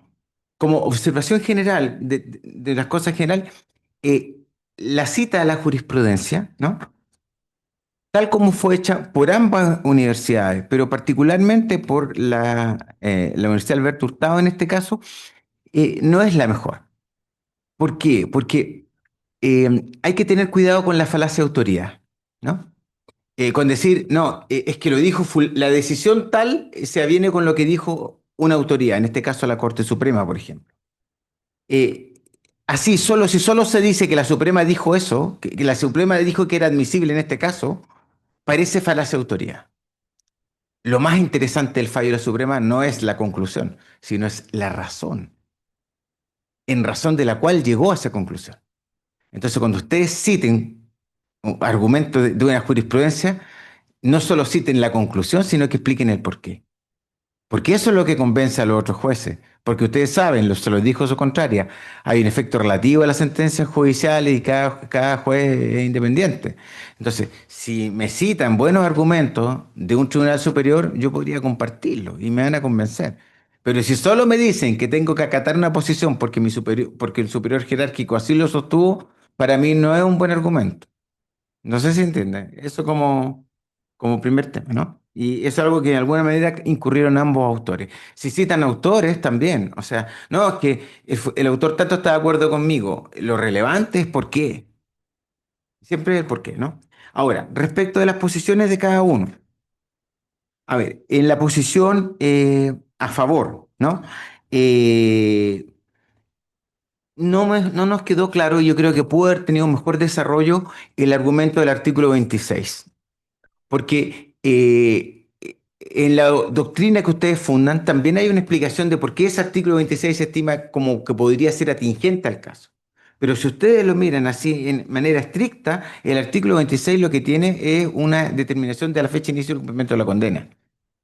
Como observación general de las cosas en general, eh, la cita a la jurisprudencia, ¿no? Tal como fue hecha por ambas universidades, pero particularmente por la Universidad Alberto Hurtado en este caso, no es la mejor. ¿Por qué? Porque hay que tener cuidado con la falacia de autoridad, ¿no? Con decir, no, es que lo dijo, la decisión tal se aviene con lo que dijo una autoridad, en este caso la Corte Suprema, por ejemplo. Eh, Así, si solo se dice que la Suprema dijo eso, que la Suprema dijo que era admisible en este caso, parece falacia de autoridad. Lo más interesante del fallo de la Suprema no es la conclusión, sino es la razón, en razón de la cual llegó a esa conclusión. Entonces, cuando ustedes citen un argumento de una jurisprudencia, no solo citen la conclusión, sino que expliquen el porqué. Porque eso es lo que convence a los otros jueces. Porque ustedes saben, se los dijo su contraria, hay un efecto relativo a las sentencias judiciales y cada juez es independiente. Entonces, si me citan buenos argumentos de un tribunal superior, yo podría compartirlos y me van a convencer. Pero si solo me dicen que tengo que acatar una posición porque el superior jerárquico así lo sostuvo, para mí no es un buen argumento. No sé si entienden. Eso como primer tema, ¿no? Y es algo que de alguna manera incurrieron ambos autores. Si citan autores también, o sea, no, es que el autor tanto está de acuerdo conmigo. Lo relevante es por qué. Siempre es el por qué, ¿no? Ahora, respecto de las posiciones de cada uno. A ver, en la posición a favor, ¿no? Eh, no nos quedó claro, y yo creo que pudo haber tenido un mejor desarrollo el argumento del artículo 26. Porque en la doctrina que ustedes fundan también hay una explicación de por qué ese artículo 26 se estima como que podría ser atingente al caso. Pero si ustedes lo miran así en manera estricta, el artículo 26 lo que tiene es una determinación de la fecha de inicio del cumplimiento de la condena.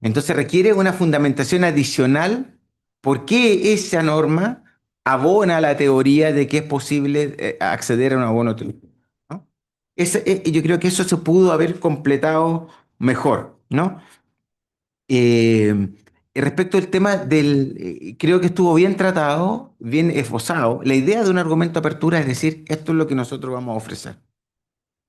Entonces requiere una fundamentación adicional por qué esa norma abona la teoría de que es posible acceder a un abono tributario, ¿no? Yo creo que eso se pudo haber completado mejor, ¿no? Eh, Respecto al tema creo que estuvo bien tratado, bien esbozado. La idea de un argumento de apertura es decir, esto es lo que nosotros vamos a ofrecer.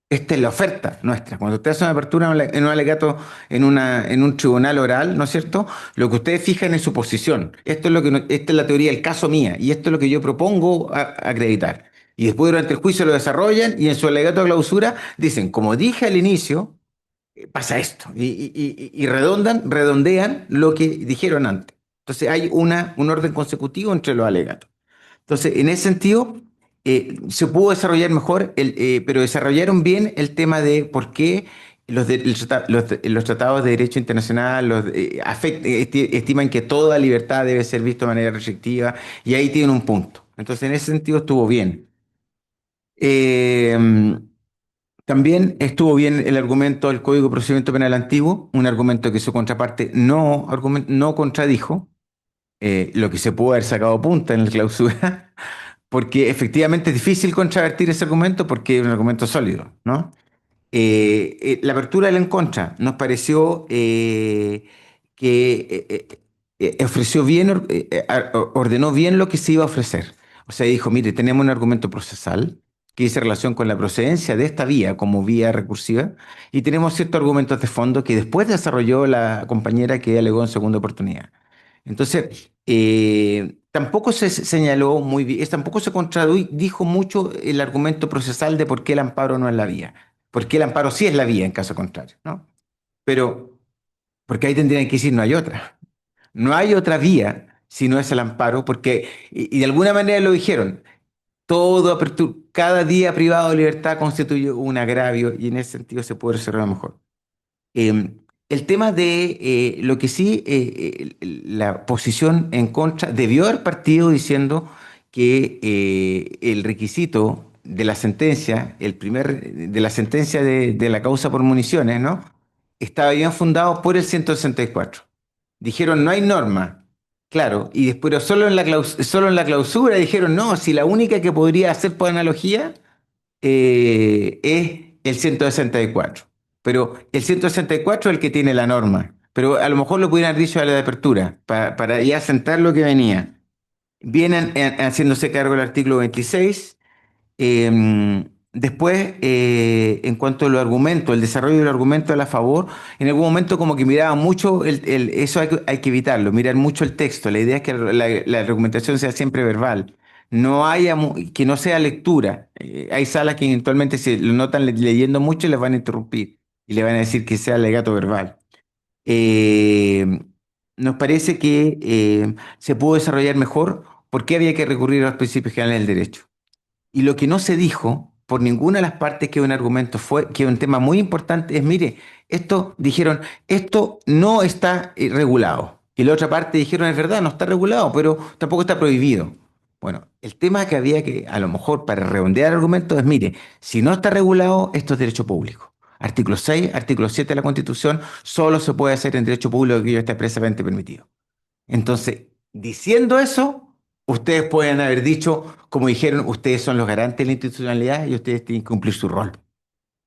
Esta es la oferta nuestra. Cuando usted hace una apertura en un alegato en un tribunal oral, ¿no es cierto? Lo que ustedes fijan es su posición. Esto es lo que esta es la teoría del caso mía y esto es lo que yo propongo acreditar. Y después durante el juicio lo desarrollan y en su alegato de clausura dicen, como dije al inicio, pasa esto. Y redondean lo que dijeron antes. Entonces hay un orden consecutivo entre los alegatos. Entonces, en ese sentido, se pudo desarrollar mejor, pero desarrollaron bien el tema de por qué los tratados de derecho internacional estiman que toda libertad debe ser vista de manera restrictiva, y ahí tienen un punto. Entonces, en ese sentido estuvo bien. Eh, También estuvo bien el argumento del Código de Procedimiento Penal antiguo, un argumento que su contraparte no contradijo, lo que se pudo haber sacado punta en la clausura, porque efectivamente es difícil contravertir ese argumento porque es un argumento sólido, ¿no? La apertura del en contra nos pareció que ofreció bien, ordenó bien lo que se iba a ofrecer. O sea, dijo, mire, tenemos un argumento procesal que dice relación con la procedencia de esta vía como vía recursiva y tenemos ciertos argumentos de fondo que después desarrolló la compañera que alegó en segunda oportunidad. Entonces, tampoco se señaló muy bien, tampoco se contradijo mucho el argumento procesal de por qué el amparo no es la vía, por qué el amparo sí es la vía en caso contrario, ¿no? Pero, porque ahí tendrían que decir no hay otra. No hay otra vía si no es el amparo, porque, y de alguna manera lo dijeron, cada día privado de libertad constituye un agravio y en ese sentido se puede resolver mejor. El tema de lo que sí, la posición en contra debió haber partido diciendo que el requisito de la sentencia, de la sentencia de la causa por municiones, ¿no? Estaba bien fundado por el 164. Dijeron, no hay norma. Claro, y después, pero solo en la clausura dijeron, no, si la única que podría hacer por analogía es el 164. Pero el 164 es el que tiene la norma. Pero a lo mejor lo pudieran haber dicho a la de apertura, para ya sentar lo que venía. Vienen haciéndose cargo del artículo 26. Después, en cuanto a los argumentos, el desarrollo del argumento a la favor, en algún momento como que miraban mucho, eso hay que evitarlo, mirar mucho el texto. La idea es que la argumentación sea siempre verbal. No haya, que no sea lectura. Hay salas que eventualmente si lo notan leyendo mucho les van a interrumpir y le van a decir que sea alegato verbal. Eh, Nos parece que se pudo desarrollar mejor porque había que recurrir a los principios generales del derecho. Y lo que no se dijo por ninguna de las partes que un argumento que un tema muy importante es, mire, dijeron, esto no está regulado. Y la otra parte dijeron, es verdad, no está regulado, pero tampoco está prohibido. Bueno, el tema que había que, a lo mejor para redondear argumentos es, mire, si no está regulado, esto es derecho público. Artículo 6, artículo 7 de la Constitución, solo se puede hacer en derecho público que yo esté expresamente permitido. Entonces, diciendo eso, ustedes pueden haber dicho, como dijeron, ustedes son los garantes de la institucionalidad y ustedes tienen que cumplir su rol.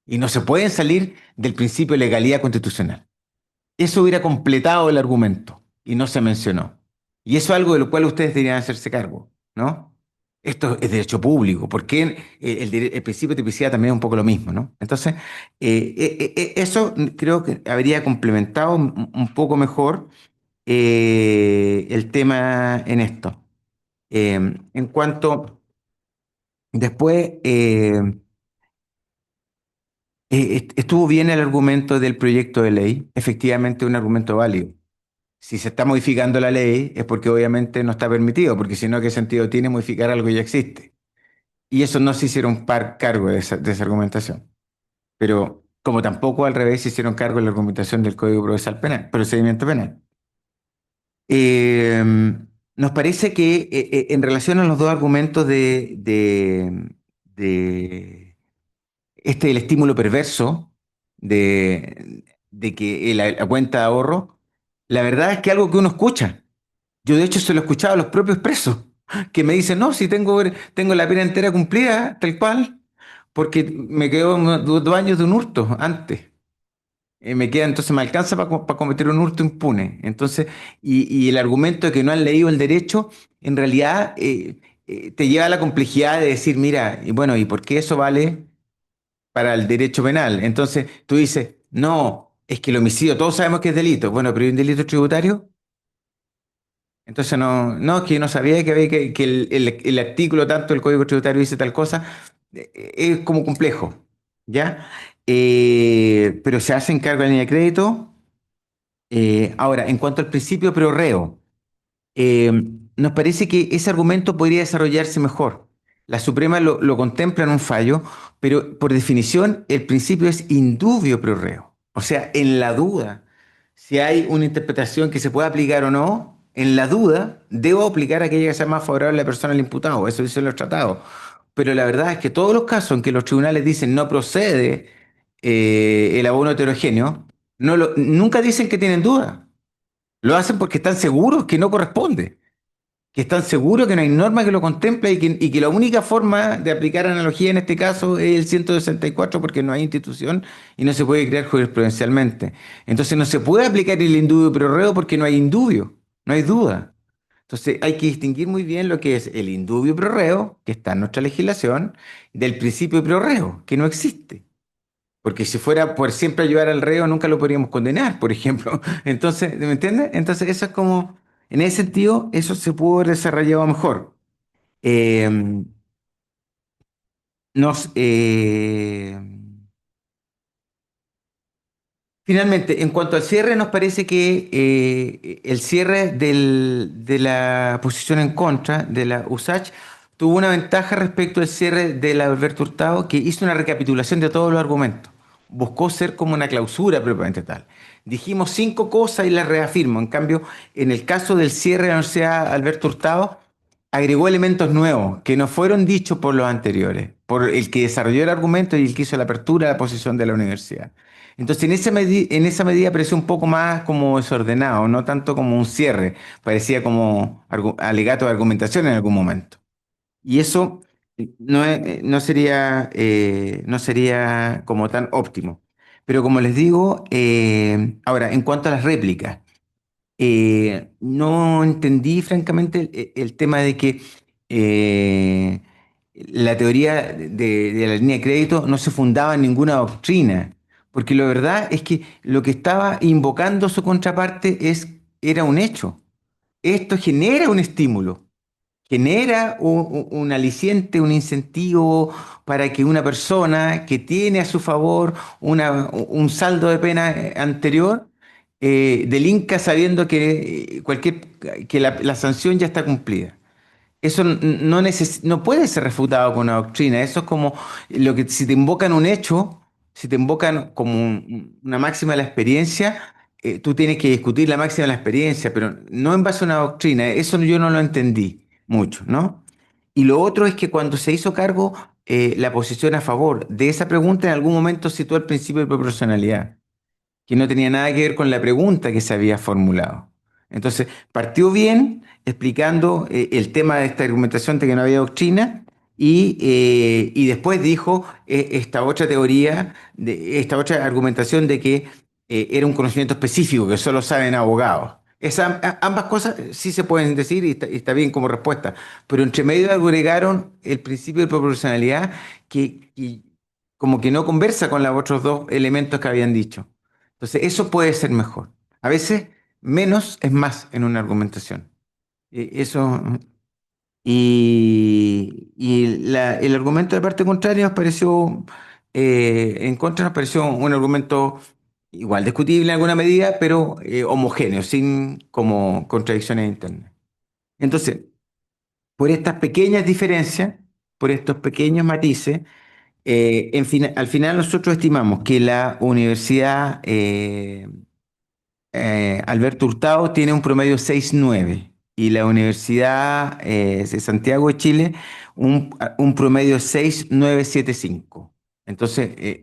Y no se pueden salir del principio de legalidad constitucional. Eso hubiera completado el argumento y no se mencionó. Y eso es algo de lo cual ustedes deberían hacerse cargo, ¿no? Esto es derecho público, porque el principio de tipicidad también es un poco lo mismo, ¿no? Entonces, eso creo que habría complementado un poco mejor el tema en esto. En cuanto después, estuvo bien el argumento del proyecto de ley, efectivamente un argumento válido. si se está modificando la ley es porque obviamente no está permitido, porque si no, ¿qué sentido tiene modificar algo que ya existe? Y eso no se hicieron cargo de esa argumentación. Pero como tampoco al revés se hicieron cargo de la argumentación del Código Procesal Penal, procedimiento penal. Eh, Nos parece que en relación a los dos argumentos de el estímulo perverso de que la cuenta de ahorro, la verdad es que algo que uno escucha. Yo de hecho se lo he escuchado a los propios presos, que me dicen, no, si tengo la pena entera cumplida, tal cual, porque me quedo 2 años de un hurto antes. Me queda, entonces me alcanza para cometer un hurto impune. Entonces, y el argumento de que no han leído el derecho, en realidad te lleva a la complejidad de decir, mira, y bueno, ¿y por qué eso vale para el derecho penal? Entonces tú dices, no, es que el homicidio, todos sabemos que es delito. Bueno, pero ¿y un delito tributario? Entonces no, es que yo no sabía que, que el artículo tanto del Código Tributario dice tal cosa. Es como complejo, ¿ya? Pero se hacen cargo de la línea de crédito. Ahora, en cuanto al principio pro reo, eh, nos parece que ese argumento podría desarrollarse mejor. La Suprema lo contempla en un fallo, pero por definición el principio es indubio pro reo. O sea, en la duda, si hay una interpretación que se pueda aplicar o no, en la duda debo aplicar aquella que sea más favorable a la persona al imputado. Eso dicen los tratados. Pero la verdad es que todos los casos en que los tribunales dicen no procede el abono heterogéneo, nunca dicen que tienen duda. Lo hacen porque están seguros que no corresponde, que están seguros que no hay norma que lo contemple y que la única forma de aplicar analogía en este caso es el 164 porque no hay institución y no se puede crear jurisprudencialmente. Entonces no se puede aplicar el indubio pro reo porque no hay indubio, no hay duda. Entonces hay que distinguir muy bien lo que es el indubio pro reo, que está en nuestra legislación, del principio pro reo, que no existe. Porque si fuera por siempre ayudar al reo, nunca lo podríamos condenar, por ejemplo. Entonces, ¿me entiendes? Entonces, eso es como, en ese sentido, eso se pudo haber desarrollado mejor. Eh, nos, eh, Finalmente, en cuanto al cierre, nos parece que el cierre de la posición en contra de la USACH tuvo una ventaja respecto al cierre de la Alberto Hurtado, que hizo una recapitulación de todos los argumentos. Buscó ser como una clausura propiamente tal. Dijimos 5 cosas y las reafirmo. En cambio, en el caso del cierre de la Universidad Alberto Hurtado, agregó elementos nuevos que no fueron dichos por los anteriores, por el que desarrolló el argumento y el que hizo la apertura de la posición de la universidad. Entonces, en esa medida pareció un poco más como desordenado, no tanto como un cierre, parecía como alegato de argumentación en algún momento. Y eso no sería como tan óptimo. Pero como les digo, ahora, en cuanto a las réplicas, no entendí francamente el tema de que la teoría de la línea de crédito no se fundaba en ninguna doctrina, porque la verdad es que lo que estaba invocando su contraparte era un hecho. Esto genera un estímulo, genera un aliciente, un incentivo para que una persona que tiene a su favor un saldo de pena anterior delinca sabiendo que la sanción ya está cumplida. Eso no puede ser refutado con una doctrina. Eso es como lo que si te invocan un hecho, si te invocan como una máxima de la experiencia, tú tienes que discutir la máxima de la experiencia, pero no en base a una doctrina. Eso yo no lo entendí mucho, ¿no? Y lo otro es que cuando se hizo cargo la posición a favor de esa pregunta, en algún momento citó el principio de proporcionalidad que no tenía nada que ver con la pregunta que se había formulado. Entonces, partió bien explicando el tema de esta argumentación de que no había doctrina y después dijo esta otra teoría, esta otra argumentación de que era un conocimiento específico que solo saben abogados. Ambas cosas sí se pueden decir y está bien como respuesta, pero entre medio agregaron el principio de proporcionalidad que como que no conversa con los otros dos elementos que habían dicho. Entonces, eso puede ser mejor. A veces, menos es más en una argumentación. Eso. El argumento de parte contraria nos pareció, en contra nos pareció un argumento igual discutible en alguna medida, pero homogéneo, sin como contradicciones internas. Entonces, por estas pequeñas diferencias, por estos pequeños matices, al final nosotros estimamos que la Universidad Alberto Hurtado tiene un promedio 6,9 y la Universidad de Santiago de Chile un promedio 6,975. Entonces,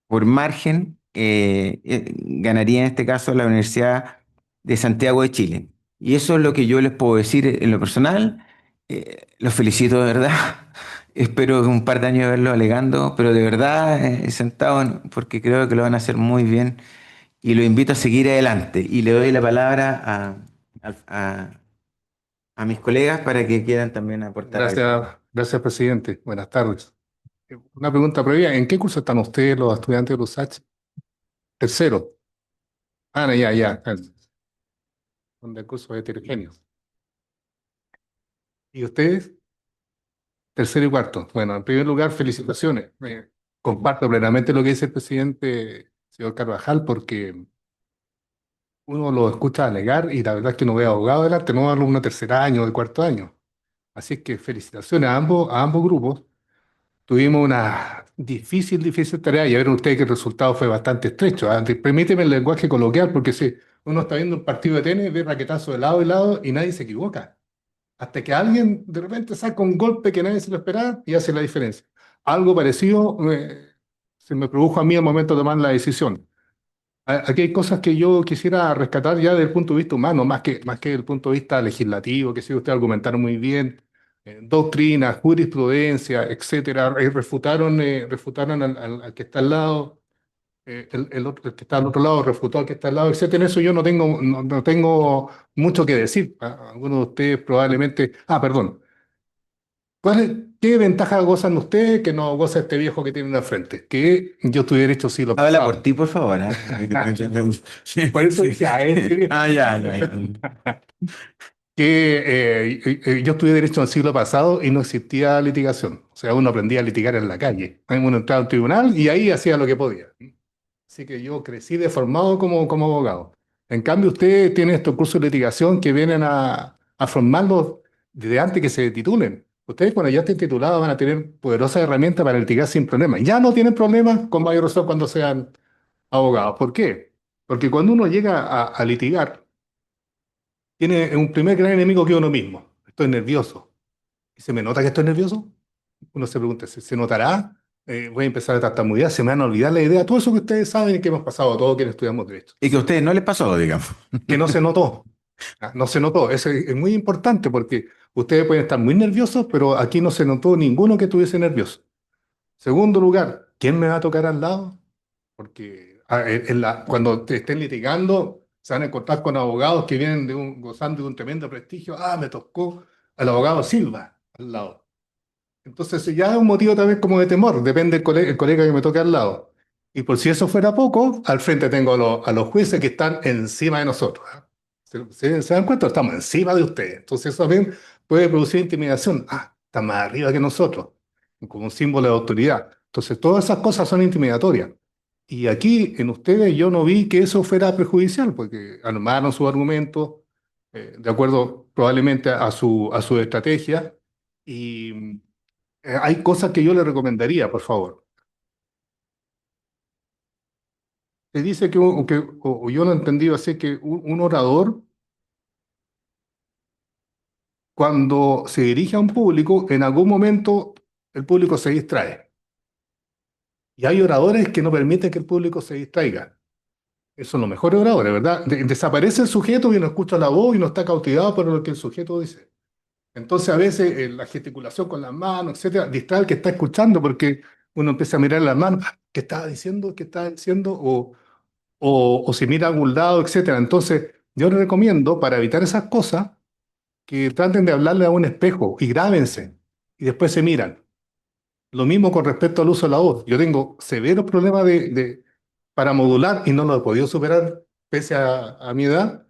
por margen, ganaría en este caso la Universidad de Santiago de Chile. Y eso es lo que yo les puedo decir en lo personal. Los felicito de verdad. Espero que un par de años verlo alegando, pero de verdad porque creo que lo van a hacer muy bien y lo invito a seguir adelante. Y le doy la palabra a mis colegas para que quieran también aportar algo. Gracias, presidente. Buenas tardes. Una pregunta previa. ¿En qué curso están ustedes, los estudiantes de LUSACH? Tercero. Ah, no, ya. Son de cursos heterogéneos. ¿Y ustedes? Tercero y cuarto. Bueno, en primer lugar, felicitaciones. Comparto plenamente lo que dice el presidente, señor Carvajal, porque uno lo escucha alegar y la verdad es que no ve abogado adelante, no alumno de tercer año o de cuarto año. Así es que felicitaciones a ambos grupos. Tuvimos una difícil tarea y ya vieron ustedes que el resultado fue bastante estrecho. Permíteme el lenguaje coloquial porque si uno está viendo un partido de tenis, ve raquetazo de lado y lado y nadie se equivoca. Hasta que alguien de repente saca un golpe que nadie se lo esperaba y hace la diferencia. Algo parecido se me produjo a mí al momento de tomar la decisión. Aquí hay cosas que yo quisiera rescatar ya desde el punto de vista humano, más que desde el punto de vista legislativo, que sí, usted argumentaron muy bien, doctrina, jurisprudencia, etcétera, y refutaron al que está al lado, el que está al otro lado refutó al que está al lado, etcétera. En eso yo no tengo mucho que decir. Algunos de ustedes probablemente... perdón. ¿Qué ventaja gozan ustedes que no goza este viejo que tiene en la frente? Que yo estudié Derecho siglo Habla pasado. por ti, por favor. Por eso ya, ya. Yo estudié Derecho en el siglo pasado y no existía litigación. O sea, uno aprendía a litigar en la calle. Uno entraba al tribunal y ahí hacía lo que podía. Así que yo crecí deformado como abogado. En cambio, usted tiene estos cursos de litigación que vienen a formarlos desde antes que se titulen. Ustedes cuando ya estén titulados van a tener poderosas herramientas para litigar sin problemas. Ya no tienen problemas con mayor razón cuando sean abogados. ¿Por qué? Porque cuando uno llega a litigar, tiene un primer gran enemigo que es uno mismo. Estoy nervioso. ¿Y se me nota que estoy nervioso? Uno se pregunta, ¿se notará? Voy a empezar a tartamudear, se me van a olvidar la idea. Todo eso que ustedes saben y que hemos pasado todos quienes estudiamos Derecho. Y que a ustedes no les pasó, digamos. Que no se notó. No se notó. Eso es muy importante porque ustedes pueden estar muy nerviosos, pero aquí no se notó ninguno que estuviese nervioso. Segundo lugar, ¿quién me va a tocar al lado? Porque cuando te estén litigando, se van a encontrar con abogados que vienen gozando de un tremendo prestigio. Me tocó al abogado Silva al lado. Entonces ya es un motivo también como de temor, depende el colega que me toque al lado. Y por si eso fuera poco, al frente tengo a los jueces que están encima de nosotros. ¿Se dan cuenta? Estamos encima de ustedes. Entonces eso también puede producir intimidación. Está más arriba que nosotros, como un símbolo de autoridad. Entonces todas esas cosas son intimidatorias. Y aquí en ustedes yo no vi que eso fuera perjudicial, porque armaron sus argumentos de acuerdo probablemente a su estrategia. Y hay cosas que yo le recomendaría, por favor. Se dice o yo lo he entendido así, que un orador, cuando se dirige a un público, en algún momento el público se distrae. Y hay oradores que no permiten que el público se distraiga. Esos son los mejores oradores, ¿verdad? Desaparece el sujeto y no escucha la voz y no está cautivado por lo que el sujeto dice. Entonces a veces la gesticulación con las manos, etcétera, distrae al que está escuchando porque uno empieza a mirar las manos, ¿qué estaba diciendo? ¿Qué estaba diciendo? O se mira a algún lado, etcétera. Entonces yo les recomiendo, para evitar esas cosas, que traten de hablarle a un espejo y grábense y después se miran. Lo mismo con respecto al uso de la voz. Yo tengo severos problemas para modular y no lo he podido superar pese a mi edad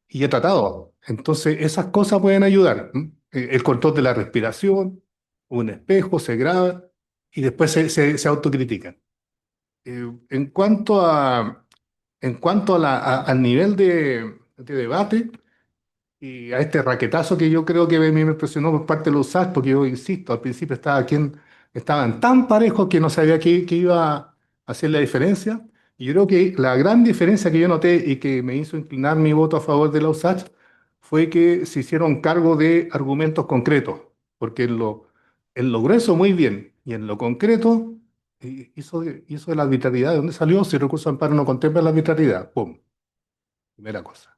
y he tratado. Entonces esas cosas pueden ayudar. El control de la respiración, un espejo, se graba y después se autocritican. En cuanto a en cuanto al nivel de debate y a este raquetazo que yo creo que a mí me impresionó por parte de los USACH, porque yo insisto, al principio estaban tan parejos que no sabía qué iba a hacer la diferencia. Y yo creo que la gran diferencia que yo noté y que me hizo inclinar mi voto a favor de la USACH fue que se hicieron cargo de argumentos concretos, porque en lo grueso muy bien y en lo concreto hizo de la arbitrariedad. ¿De dónde salió? Si el recurso de amparo no contempla la arbitrariedad. ¡Pum! Primera cosa.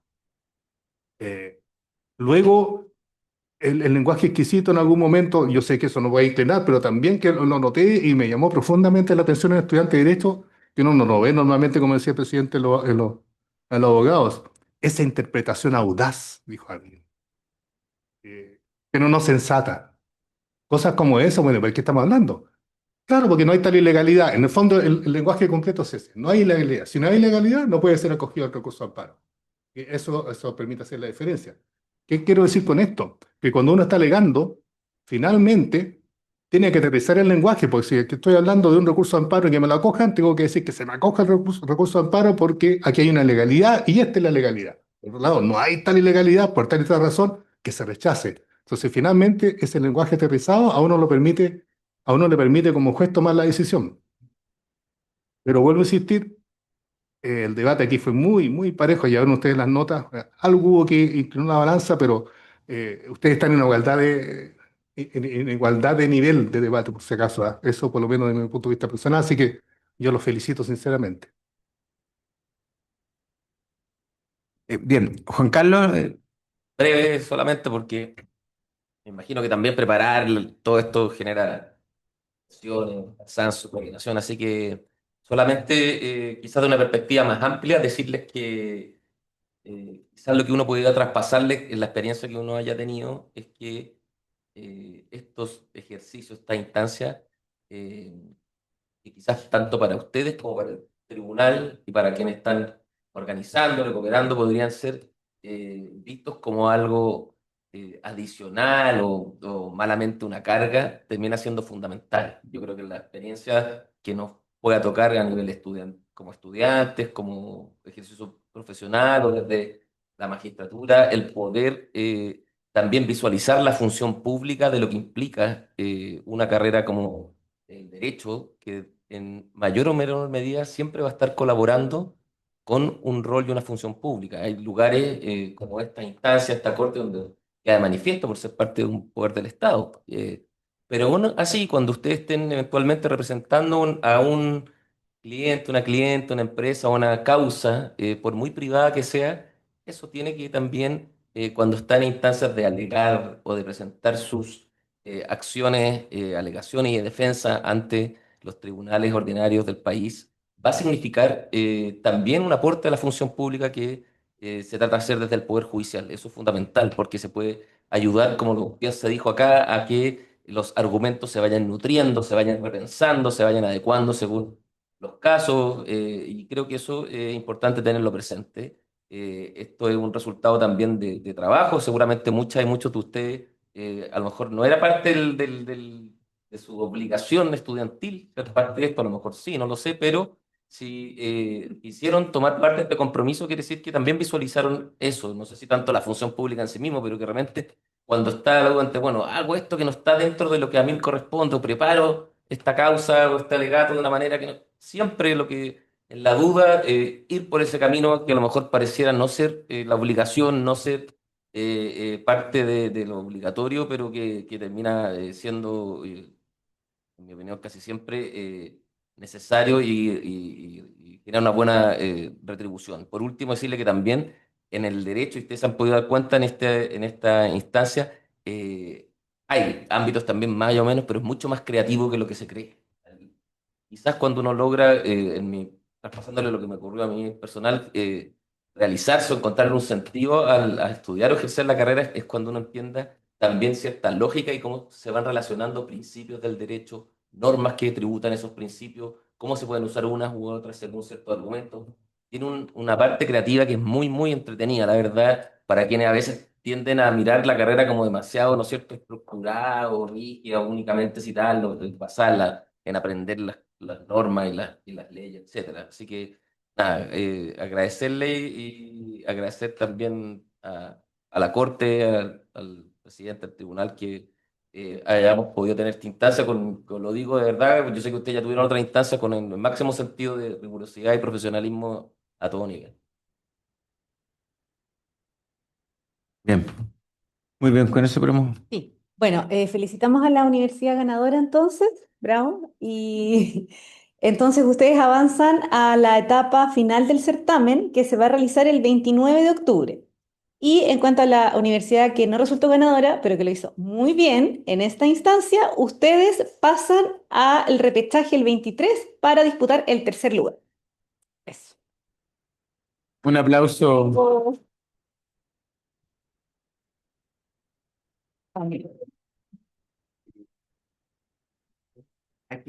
Eh, Luego, el lenguaje exquisito en algún momento, yo sé que eso no voy a inclinar, pero también que lo noté y me llamó profundamente la atención en estudiante de Derecho, que uno no lo ve normalmente, como decía el presidente, en los abogados. Esa interpretación audaz, dijo alguien, pero no sensata. Cosas como eso, bueno, ¿de qué estamos hablando? Claro, porque no hay tal ilegalidad. En el fondo, el lenguaje concreto es ese. No hay ilegalidad. Si no hay ilegalidad, no puede ser acogido el recurso de amparo. Y eso permite hacer la diferencia. ¿Qué quiero decir con esto? Que cuando uno está alegando, finalmente tiene que aterrizar el lenguaje, porque si estoy hablando de un recurso de amparo y que me lo acojan, tengo que decir que se me acoja el recurso de amparo porque aquí hay una legalidad y esta es la legalidad. Por otro lado, no hay tal ilegalidad, por tal y tal razón, que se rechace. Entonces, finalmente, ese lenguaje aterrizado a uno le permite como juez tomar la decisión. Pero vuelvo a insistir, el debate aquí fue muy, muy parejo. Ya ven ustedes las notas. Algo hubo que inclinar la balanza, pero ustedes están en igualdad de nivel de debate, por si acaso. ¿Ah? Eso, por lo menos, desde mi punto de vista personal. Así que yo los felicito sinceramente. Bien, Juan Carlos, Breve solamente porque me imagino que también preparar todo esto genera acciones, cansancio, coordinación, así que solamente quizás de una perspectiva más amplia decirles que quizás lo que uno pudiera traspasarles en la experiencia que uno haya tenido es que estos ejercicios, esta instancia, eh, que quizás tanto para ustedes como para el tribunal y para quienes están organizando, recuperando, podrían ser vistos como algo adicional o malamente una carga, termina siendo fundamental. Yo creo que la experiencia que nos pueda tocar a nivel como estudiantes, como ejercicio profesional o desde la magistratura, el poder también visualizar la función pública de lo que implica una carrera como el derecho, que en mayor o menor medida siempre va a estar colaborando con un rol y una función pública. Hay lugares como esta instancia, esta corte, donde queda de manifiesto por ser parte de un poder del Estado. Pero bueno, así, cuando ustedes estén eventualmente representando a un cliente, una cliente, una empresa o una causa, por muy privada que sea, eso tiene que también, cuando está en instancias de alegar o de presentar sus acciones, alegaciones y de defensa ante los tribunales ordinarios del país, va a significar también un aporte a la función pública que se trata de hacer desde el Poder Judicial. Eso es fundamental porque se puede ayudar, como bien se dijo acá, a que los argumentos se vayan nutriendo, se vayan repensando, se vayan adecuando según los casos, y creo que eso es importante tenerlo presente. Esto es un resultado también de trabajo. Seguramente muchas y muchos de ustedes a lo mejor no era parte de su obligación estudiantil ser parte de esto, a lo mejor sí, no lo sé, pero si quisieron tomar parte de este compromiso, quiere decir que también visualizaron eso. No sé si tanto la función pública en sí mismo, pero que realmente cuando está algo ante, bueno, hago esto que no está dentro de lo que a mí me corresponde, o preparo esta causa o este alegato de una manera que no, siempre lo que en la duda, ir por ese camino que a lo mejor pareciera no ser la obligación, no ser parte de lo obligatorio, pero que termina siendo, en mi opinión, casi siempre necesario y genera una buena retribución. Por último, decirle que también en el derecho, y ustedes se han podido dar cuenta en esta instancia, hay ámbitos también más o menos, pero es mucho más creativo que lo que se cree. Quizás cuando uno logra, traspasándole lo que me ocurrió a mí personal, realizarse o encontrar un sentido a estudiar o ejercer la carrera, es cuando uno entienda también cierta lógica y cómo se van relacionando principios del derecho, normas que tributan esos principios, cómo se pueden usar unas u otras según ciertos argumentos. Tiene una parte creativa que es muy, muy entretenida, la verdad, para quienes a veces tienden a mirar la carrera como demasiado, ¿no es cierto?, estructurada o rígida, o únicamente citarlo, basarla en aprender las normas y las leyes, etcétera. Así que nada, agradecerle y agradecer también a la Corte, al presidente del tribunal que hayamos podido tener esta instancia, lo digo de verdad, yo sé que ustedes ya tuvieron otra instancia con el máximo sentido de rigurosidad y profesionalismo a todo nivel. Bien, muy bien, con eso podemos. Sí. Bueno, felicitamos a la universidad ganadora entonces, bravo. Y entonces ustedes avanzan a la etapa final del certamen que se va a realizar el 29 de octubre. Y en cuanto a la universidad que no resultó ganadora, pero que lo hizo muy bien en esta instancia, ustedes pasan al repechaje el 23 para disputar el tercer lugar. Eso. Un aplauso. Amigo.